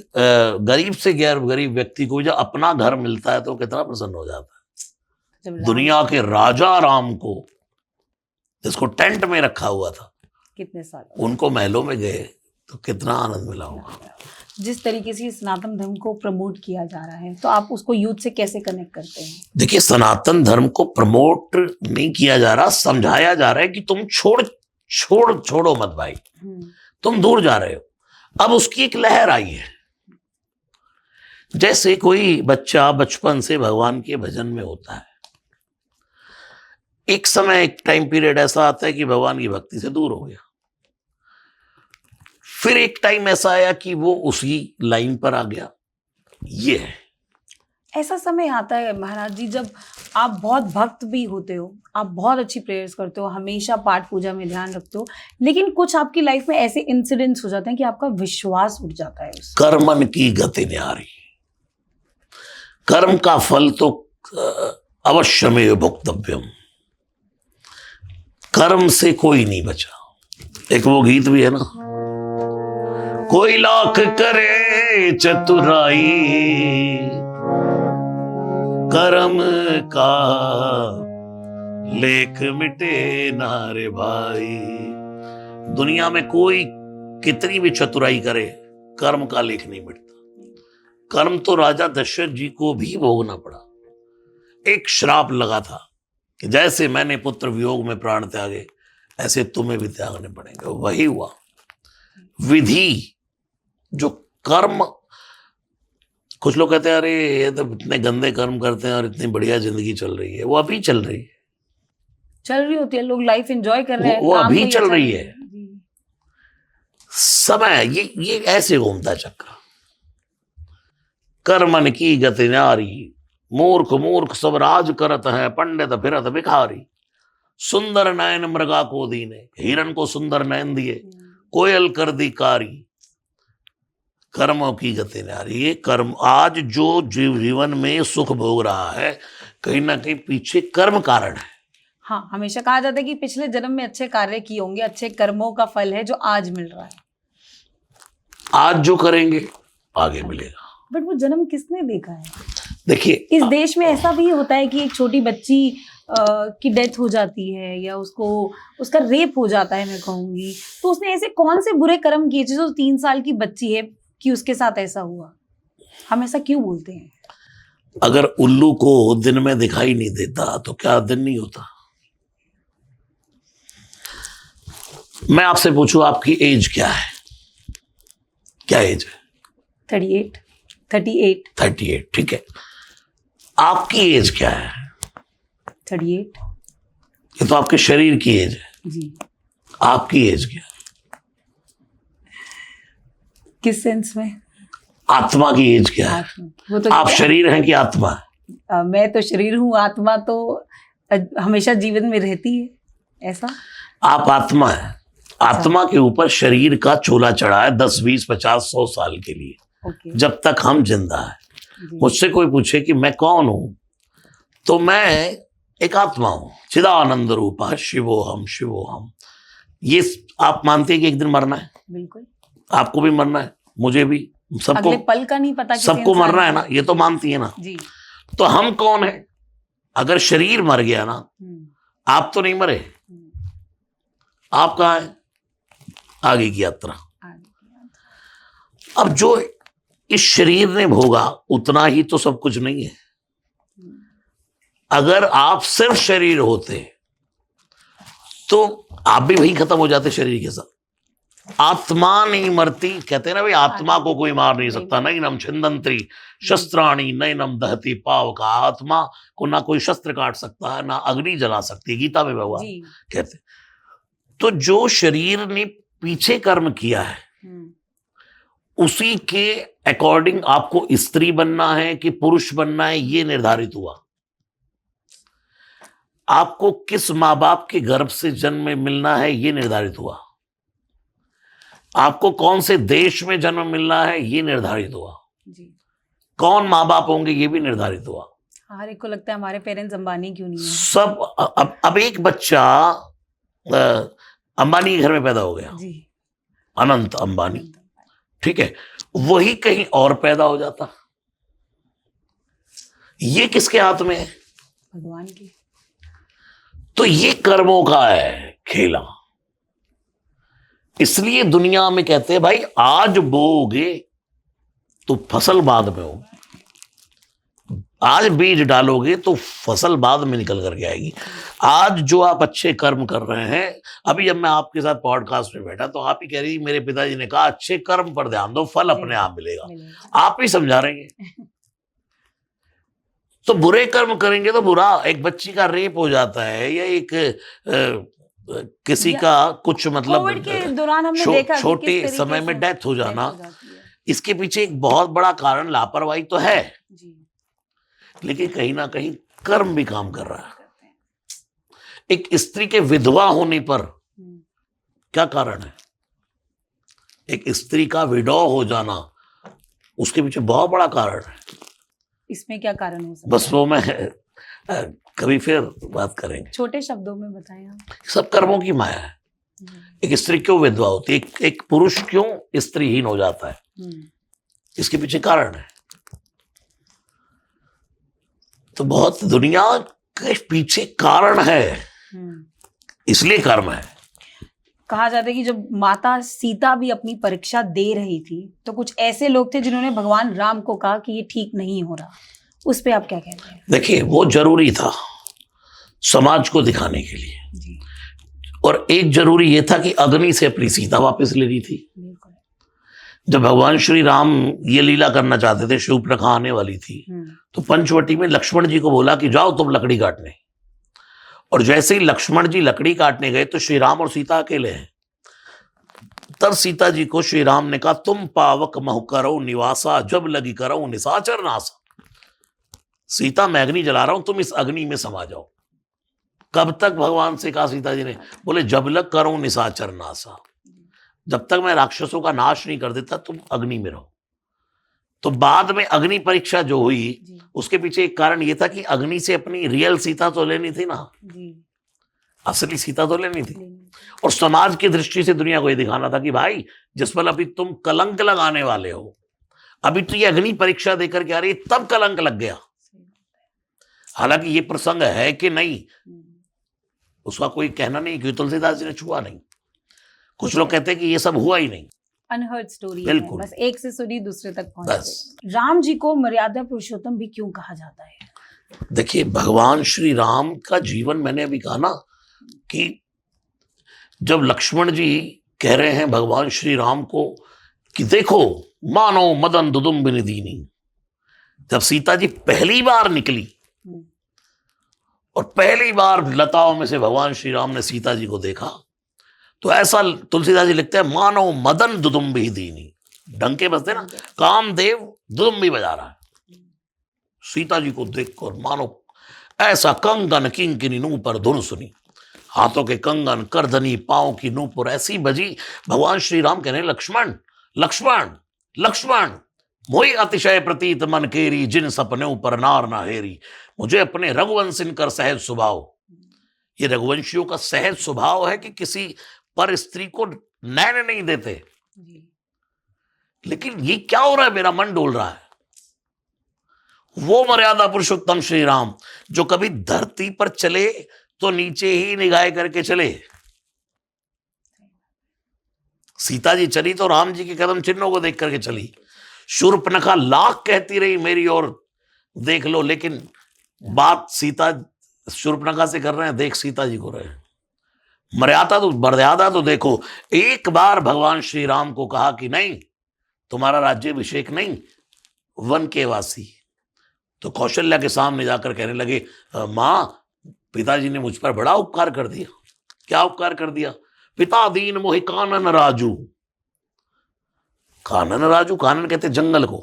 गरीब से गैर गरीब व्यक्ति को जब अपना घर मिलता है तो कितना प्रसन्न हो जाता है। दुनिया के राजा राम को जिसको टेंट में रखा हुआ था, कितने साल उनको महलों में गए तो कितना आनंद मिला होगा। जिस तरीके से सनातन धर्म को प्रमोट किया जा रहा है, तो आप उसको यूथ से कैसे कनेक्ट करते हैं? देखिए, सनातन धर्म को प्रमोट नहीं किया जा रहा, समझाया जा रहा है कि तुम छोड़ो मत भाई, तुम दूर जा रहे हो। अब उसकी एक लहर आई है। जैसे कोई बच्चा बचपन से भगवान के भजन में होता है, एक समय एक टाइम पीरियड ऐसा आता है कि भगवान की भक्ति से दूर हो गया, फिर एक टाइम ऐसा आया कि वो उसी लाइन पर आ गया। ये है, ऐसा समय आता है महाराज जी जब आप बहुत भक्त भी होते हो, आप बहुत अच्छी प्रेयर्स करते हो, हमेशा पाठ पूजा में ध्यान रखते हो, लेकिन कुछ आपकी लाइफ में ऐसे इंसिडेंट्स हो जाते हैं कि आपका विश्वास उठ जाता है उससे। कर्मन की गति न्यारी, कर्म का फल तो अवश्यमेव भोक्तव्यम, कर्म से कोई नहीं बचा। एक वो गीत भी है ना, कोई लाख करे चतुराई, कर्म का लेख मिटे नारे भाई। दुनिया में कोई कितनी भी चतुराई करे, कर्म का लेख नहीं मिटता। कर्म तो राजा दशरथ जी को भी भोगना पड़ा। एक श्राप लगा था कि जैसे मैंने पुत्र वियोग में प्राण त्यागे, ऐसे तुम्हें भी त्यागने पड़ेंगे। वही हुआ। विधि जो कर्म, कुछ लोग कहते हैं अरे ये तो इतने गंदे कर्म करते हैं और इतनी बढ़िया जिंदगी चल रही है। वो अभी चल रही है, चल रही होती है, लोग लाइफ एंजॉय कर रहे हैं, वो काम अभी तो चल अच्छा रही नहीं है। समय ये ऐसे घूमता चक्र। कर्मन की गति न्यारी, मूर्ख मूर्ख सब राज करत है, पंडित फिरत भिखारी। सुंदर नयन मृगा को दीने, हिरन को सुंदर नयन दिए, कोयल कर दी कारी। कर्मों की गति न्यारी। ये कर्म, आज जो जीवन में सुख भोग रहा है, कहीं ना कहीं पीछे कर्म कारण है। हाँ, हमेशा कहा जाता है कि पिछले जन्म में अच्छे कार्य किए होंगे, अच्छे कर्मों का फल है जो आज मिल रहा है। आज जो करेंगे आगे मिलेगा। बट वो जन्म किसने देखा है? देखिए, इस देश में ऐसा भी होता है कि एक छोटी बच्ची की डेथ हो जाती है या उसका रेप हो जाता है, मैं कहूंगी, तो उसने ऐसे कौन से बुरे कर्म किए जो 3 साल की बच्ची है कि उसके साथ ऐसा हुआ? हम ऐसा क्यों बोलते हैं? अगर उल्लू को दिन में दिखाई नहीं देता तो क्या दिन नहीं होता? मैं आपसे पूछूं, आपकी एज क्या है? क्या एज है? 38। ठीक है। आपकी एज क्या है? 38। ये तो आपके शरीर की एज है जी। आपकी एज क्या है? किस सेंस में? आत्मा की एज क्या है? वो तो आप शरीर हैं कि आत्मा है? मैं तो शरीर हूँ, आत्मा तो हमेशा जीवन में रहती है। ऐसा? आप आत्मा है। आत्मा के ऊपर शरीर का चोला चढ़ा है 10, 20, 50, 100 साल के लिए। जब तक हम जिंदा है। मुझसे कोई पूछे कि मैं कौन हूं, तो मैं एक आत्मा हूं। चिदानंद रूपा शिवोहम शिवोहम। ये आप मानते हैं कि एक दिन मरना है? बिल्कुल। आपको भी मरना है, मुझे भी, सबको। अगले पल का नहीं पता, सबको मरना है ना, ये तो मानती है ना जी। तो हम कौन है? अगर शरीर मर गया ना, आप तो नहीं मरे, आप कहाँ है? आगे की यात्रा। अब जो इस शरीर ने भोगा उतना ही तो सब कुछ नहीं है। अगर आप सिर्फ शरीर होते तो आप भी वही खत्म हो जाते शरीर के साथ। आत्मा नहीं मरती। कहते हैं ना भाई, आत्मा को कोई मार नहीं सकता। नैनम छिन्दन्ति शस्त्राणि नैनम दहति पावका। आत्मा को ना कोई शस्त्र काट सकता है, ना अग्नि जला सकती है, गीता में भगवान कहते। तो जो शरीर ने पीछे कर्म किया है, उसी के अकॉर्डिंग आपको स्त्री बनना है कि पुरुष बनना है, ये निर्धारित हुआ। आपको किस माँ बाप के गर्भ से जन्म में मिलना है, ये निर्धारित हुआ। आपको कौन से देश में जन्म मिलना है, ये निर्धारित हुआ जी। कौन माँ बाप होंगे, ये भी निर्धारित हुआ। हर एक को लगता है हमारे पेरेंट्स अंबानी क्यों नहीं है। सब अब एक बच्चा अंबानी के घर में पैदा हो गया जी। अनंत अंबानी, ठीक है, वही कहीं और पैदा हो जाता। ये किसके हाथ में है? भगवान की। तो ये कर्मों का है खेला। इसलिए दुनिया में कहते हैं भाई आज बोओगे तो फसल बाद में होगी, आज बीज डालोगे तो फसल बाद में निकल करके आएगी। आज जो आप अच्छे कर्म कर रहे हैं, अभी जब मैं आपके साथ पॉडकास्ट में बैठा तो आप ही कह रही मेरे पिताजी ने कहा अच्छे कर्म पर ध्यान दो, फल अपने आप मिलेगा। आप ही समझा रहे हैं। तो बुरे कर्म करेंगे तो बुरा, एक बच्ची का रेप हो जाता है या एक किसी का कुछ मतलब कोविड के दौरान हमने देखा कि छोटे किस समय तरीके में से डेथ हो जाना, death हो जाती है। इसके पीछे एक बहुत बड़ा कारण लापरवाही तो है, जी। लेकिन कहीं ना कहीं कर्म भी काम कर रहा है। एक स्त्री के विधवा होने पर क्या कारण है? एक स्त्री का विडॉ हो जाना, उसके पीछे बहुत बड़ा कारण है। इसमें क्या कारण हो सकता है? बस वो मैं कभी फिर बात करेंगे। छोटे शब्दों में बताएं आप। सब कर्मों की माया है। एक स्त्री क्यों विधवा होती है, एक पुरुष क्यों स्त्रीहीन हो जाता है, इसके पीछे कारण है। तो बहुत दुनिया के पीछे कारण है, इसलिए कर्म है। कहा जाता है कि जब माता सीता भी अपनी परीक्षा दे रही थी तो कुछ ऐसे लोग थे जिन्होंने भगवान राम को कहा कि ये ठीक नहीं हो रहा, उस पे आप क्या कहते हैं? देखिए वो जरूरी था समाज को दिखाने के लिए जी। और एक जरूरी ये था कि अग्नि से अपनी सीता वापस लेनी थी। जब भगवान श्री राम ये लीला करना चाहते थे, शूर्पणखा आने वाली थी, तो पंचवटी में लक्ष्मण जी को बोला कि जाओ तुम लकड़ी काटने। और जैसे ही लक्ष्मण जी लकड़ी काटने गए तो श्री राम और सीता अकेले हैं। तब सीता जी को श्री राम ने कहा तुम पावक महु करो निवासा, जब लगी करो निशाचर नासा। सीता मैं अग्नि जला रहा हूं, तुम इस अग्नि में समा जाओ। कब तक भगवान से कहा सीता जी ने? बोले जब लग करो निशाचर नासा, जब तक मैं राक्षसों का नाश नहीं कर देता तुम अग्नि में रहो। तो बाद में अग्नि परीक्षा जो हुई उसके पीछे एक कारण ये था कि अग्नि से अपनी रियल सीता तो लेनी थी ना, असली सीता तो लेनी थी। और समाज की दृष्टि से दुनिया को ये दिखाना था कि भाई जिस पर अभी तुम कलंक लगाने वाले हो, अभी तो ये अग्नि परीक्षा देकर के आ रही, तब कलंक लग गया। हालांकि ये प्रसंग है कि नहीं उसका कोई कहना नहीं, क्योंकि तुलसीदास जी ने छुआ नहीं। कुछ लोग कहते हैं कि ये सब हुआ ही नहीं, अनहर्ड स्टोरी है, बिल्कुल। बस एक से सुनी दूसरे तक पहुंच गई। राम जी को मर्यादा पुरुषोत्तम भी क्यों कहा जाता है? देखिए भगवान श्री राम का जीवन, मैंने अभी कहा ना कि जब लक्ष्मण जी कह रहे हैं भगवान श्री राम को कि देखो मानो मदन दुदुम्बिनी दीनी, जब सीता जी पहली बार निकली और पहली बार लताओं में से भगवान श्री राम ने सीता जी को देखा, तो ऐसा तुलसीदास जी लिखते हैं मानो मदन दुदुम्बी दीनी, डंके बजते ना, कामदेव दुदुम्बी बजा रहा है। सीता जी को देखकर मानो ऐसा कंगन किंकिनी नूपुर धुन सुनी, हाथों के कंगन करधनी पांव की नूपुर ऐसी बजी। भगवान श्री राम कह रहे लक्ष्मण लक्ष्मण लक्ष्मण, मोहि अतिशय प्रतीत मन केरी, जिन सपने पर नार ना हेरी। मुझे अपने रघुवंशिन कर सहज स्वभाव, ये रघुवंशियों का सहज स्वभाव है कि किसी पर स्त्री को नैन नहीं देते। लेकिन ये क्या हो रहा है, मेरा मन डोल रहा है। वो मर्यादा पुरुषोत्तम श्री राम जो कभी धरती पर चले तो नीचे ही निगाह करके चले। सीता जी चली तो राम जी के कदम चिन्हों को देख करके चली। शूर्पणखा लाख कहती रही मेरी और देख लो, लेकिन बात सीता शूर्पणखा से कर रहे हैं, देख सीता जी को रहे हैं। मर्यादा तो देखो। एक बार भगवान श्री राम को कहा कि नहीं तुम्हारा राज्याभिषेक नहीं, वन के वासी। तो कौशल्या के सामने जाकर कहने लगे मां पिताजी ने मुझ पर बड़ा उपकार कर दिया। क्या उपकार कर दिया? पिता दीन मोहि कानन राजू। कानन राजू, कानन कहते जंगल को।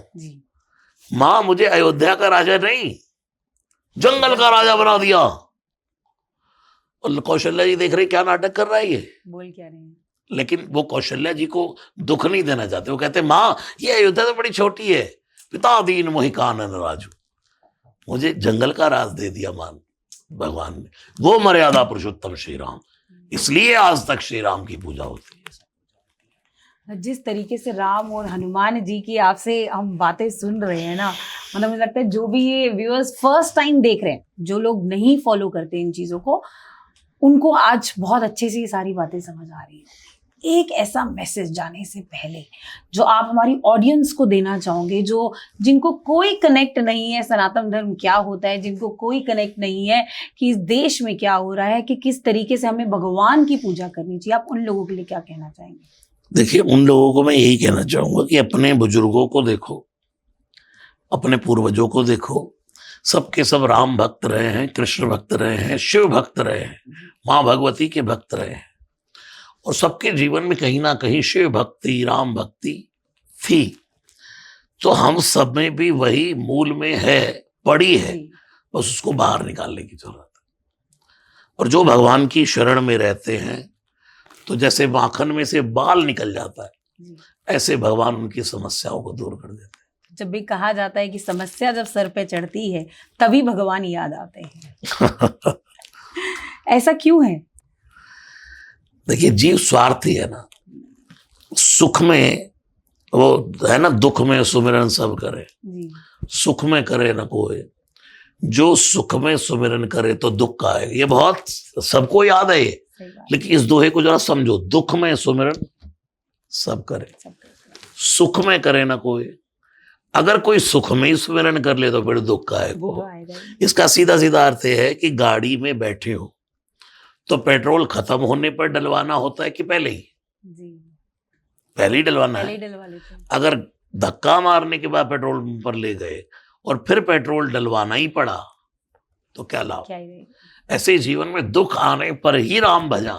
मां मुझे अयोध्या का राजा नहीं जंगल का राजा बना दिया। और कौशल्या जी देख रहे क्या नाटक कर रहा है ये, बोल क्या रहे हैं। लेकिन वो कौशल्या जी को दुख नहीं देना चाहते। वो कहते मां ये अयोध्या तो बड़ी छोटी है, पिता दीन मोहि कानन राजू, मुझे जंगल का राज दे दिया मान भगवान ने। वो मर्यादा पुरुषोत्तम श्री राम, इसलिए आज तक श्री राम की पूजा होती है। जिस तरीके से राम और हनुमान जी की आपसे हम बातें सुन रहे हैं ना, मतलब मुझे लगता है जो भी ये व्यूअर्स फर्स्ट टाइम देख रहे हैं, जो लोग नहीं फॉलो करते इन चीजों को, उनको आज बहुत अच्छे से ये सारी बातें समझ आ रही है। एक ऐसा मैसेज जाने से पहले जो आप हमारी ऑडियंस को देना चाहोगे, जो जिनको कोई कनेक्ट नहीं है सनातन धर्म क्या होता है, जिनको कोई कनेक्ट नहीं है कि इस देश में क्या हो रहा है, कि किस तरीके से हमें भगवान की पूजा करनी चाहिए, आप उन लोगों के लिए क्या कहना चाहेंगे? देखिए, उन लोगों को मैं यही कहना चाहूंगा कि अपने बुजुर्गों को देखो, अपने पूर्वजों को देखो, सबके सब राम भक्त रहे हैं, कृष्ण भक्त रहे हैं, शिव भक्त रहे हैं, माँ भगवती के भक्त रहे हैं, और सबके जीवन में कहीं ना कहीं शिव भक्ति, राम भक्ति थी। तो हम सब में भी वही मूल में है, पड़ी है, बस उसको बाहर निकालने की जरूरत है। और जो भगवान की शरण में रहते हैं, तो जैसे माखन में से बाल निकल जाता है, ऐसे भगवान उनकी समस्याओं को दूर कर देते हैं। जब भी कहा जाता है कि समस्या जब सर पे चढ़ती है तभी भगवान याद आते हैं। ऐसा क्यों है? देखिए, जीव स्वार्थी है ना, सुख में वो है ना, दुख में सुमिरन सब करे, सुख में करे ना कोई, जो सुख में सुमिरन करे तो दुख का है। ये बहुत सबको याद है ये, लेकिन इस दोहे को जरा समझो, दुख में सुमिरन सब करे, सुख में करे ना कोई। अगर कोई सुख में ही सुमिरन कर ले तो फिर दुख का है। इसका सीधा सीधा अर्थ है कि गाड़ी में बैठे हो तो पेट्रोल खत्म होने पर डलवाना होता है कि पहले ही? पहले ही डलवाना है। अगर धक्का मारने के बाद पेट्रोल पर ले गए और फिर पेट्रोल डलवाना ही पड़ा तो क्या लाभ? ऐसे ही जीवन में दुख आने पर ही राम भजा,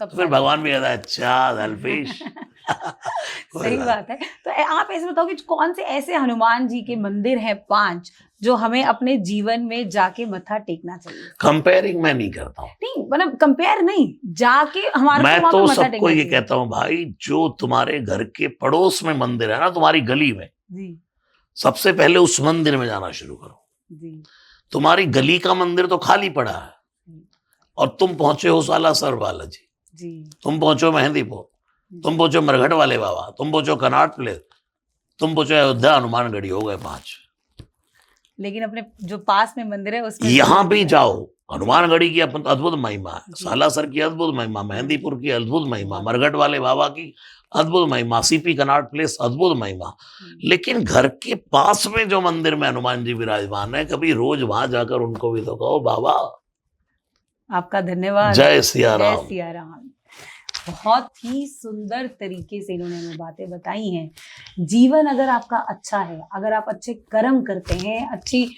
तो फिर भगवान भी कहता है अच्छा सेल्फिश। सही बात है। तो आप ऐसे बताओ कि कौन से ऐसे हनुमान जी के मंदिर हैं 5 जो हमें अपने जीवन में जाके मत्था टेकना चाहिए? कंपेयरिंग मैं नहीं करता हूँ, नहीं मतलब कंपेयर नहीं, जाके हमारे मैं तो सबको ये कहता हूँ, भाई जो तुम्हारे घर के पड़ोस में मंदिर है ना, तुम्हारी गली में, सबसे पहले उस मंदिर में जाना शुरू करो। तुम्हारी गली का मंदिर तो खाली पड़ा है और तुम पहुंचे हो सालासर बालाजी, तुम पहुंचो मेहंदीपुर, तुम पहुंचो मरघट वाले बाबा, तुम पहुंचो कनाट प्लेस, तुम पहुंचो अयोध्या, हनुमानगढ़ी, हो गए 5। लेकिन अपने जो पास में मंदिर है उसमें यहाँ भी जाओ, हनुमानगढ़ी की अद्भुत महिमा है, सालासर की अद्भुत महिमा, मेहंदीपुर की अद्भुत महिमा, मरघट वाले बाबा की अद्भुत महिमा, सीपी कनाट प्लेस अद्भुत महिमा। लेकिन घर के पास में जो मंदिर में हनुमान जी विराजमान है, कभी रोज वहां जाकर उनको भी तो कहो बाबा आपका धन्यवाद, जय सिया राम। जय सिया राम। बहुत ही सुंदर तरीके से इन्होंने हमें बातें बताई हैं। जीवन अगर आपका अच्छा है, अगर आप अच्छे कर्म करते हैं, अच्छी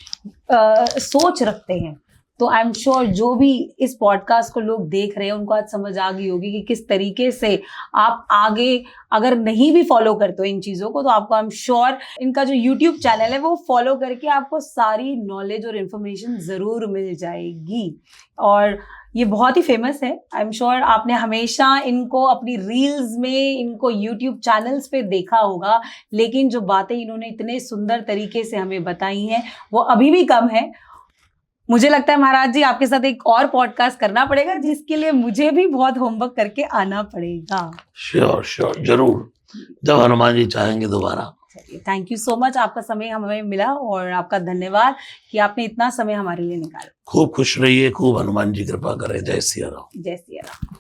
सोच रखते हैं, तो आई एम श्योर जो भी इस पॉडकास्ट को लोग देख रहे हैं उनको आज समझ आ गई होगी कि किस तरीके से आप आगे अगर नहीं भी फॉलो करते हो इन चीज़ों को, तो आपको आई एम श्योर इनका जो यूट्यूब चैनल है वो फॉलो करके आपको सारी नॉलेज और इन्फॉर्मेशन ज़रूर मिल जाएगी। और ये बहुत ही फेमस है, आई एम श्योर आपने हमेशा इनको अपनी रील्स में, इनको यूट्यूब चैनल्स पे देखा होगा, लेकिन जो बातें इन्होंने इतने सुंदर तरीके से हमें बताई हैं वो अभी भी कम है। मुझे लगता है महाराज जी आपके साथ एक और पॉडकास्ट करना पड़ेगा, जिसके लिए मुझे भी बहुत होमवर्क करके आना पड़ेगा। श्योर श्योर, जरूर, जब हनुमान जी चाहेंगे दोबारा। थैंक यू सो मच, आपका समय हमें मिला और आपका धन्यवाद कि आपने इतना समय हमारे लिए निकाला। खूब खुश रहिए, खूब हनुमान जी कृपा करें। जय सिया राम। जय सिया राम।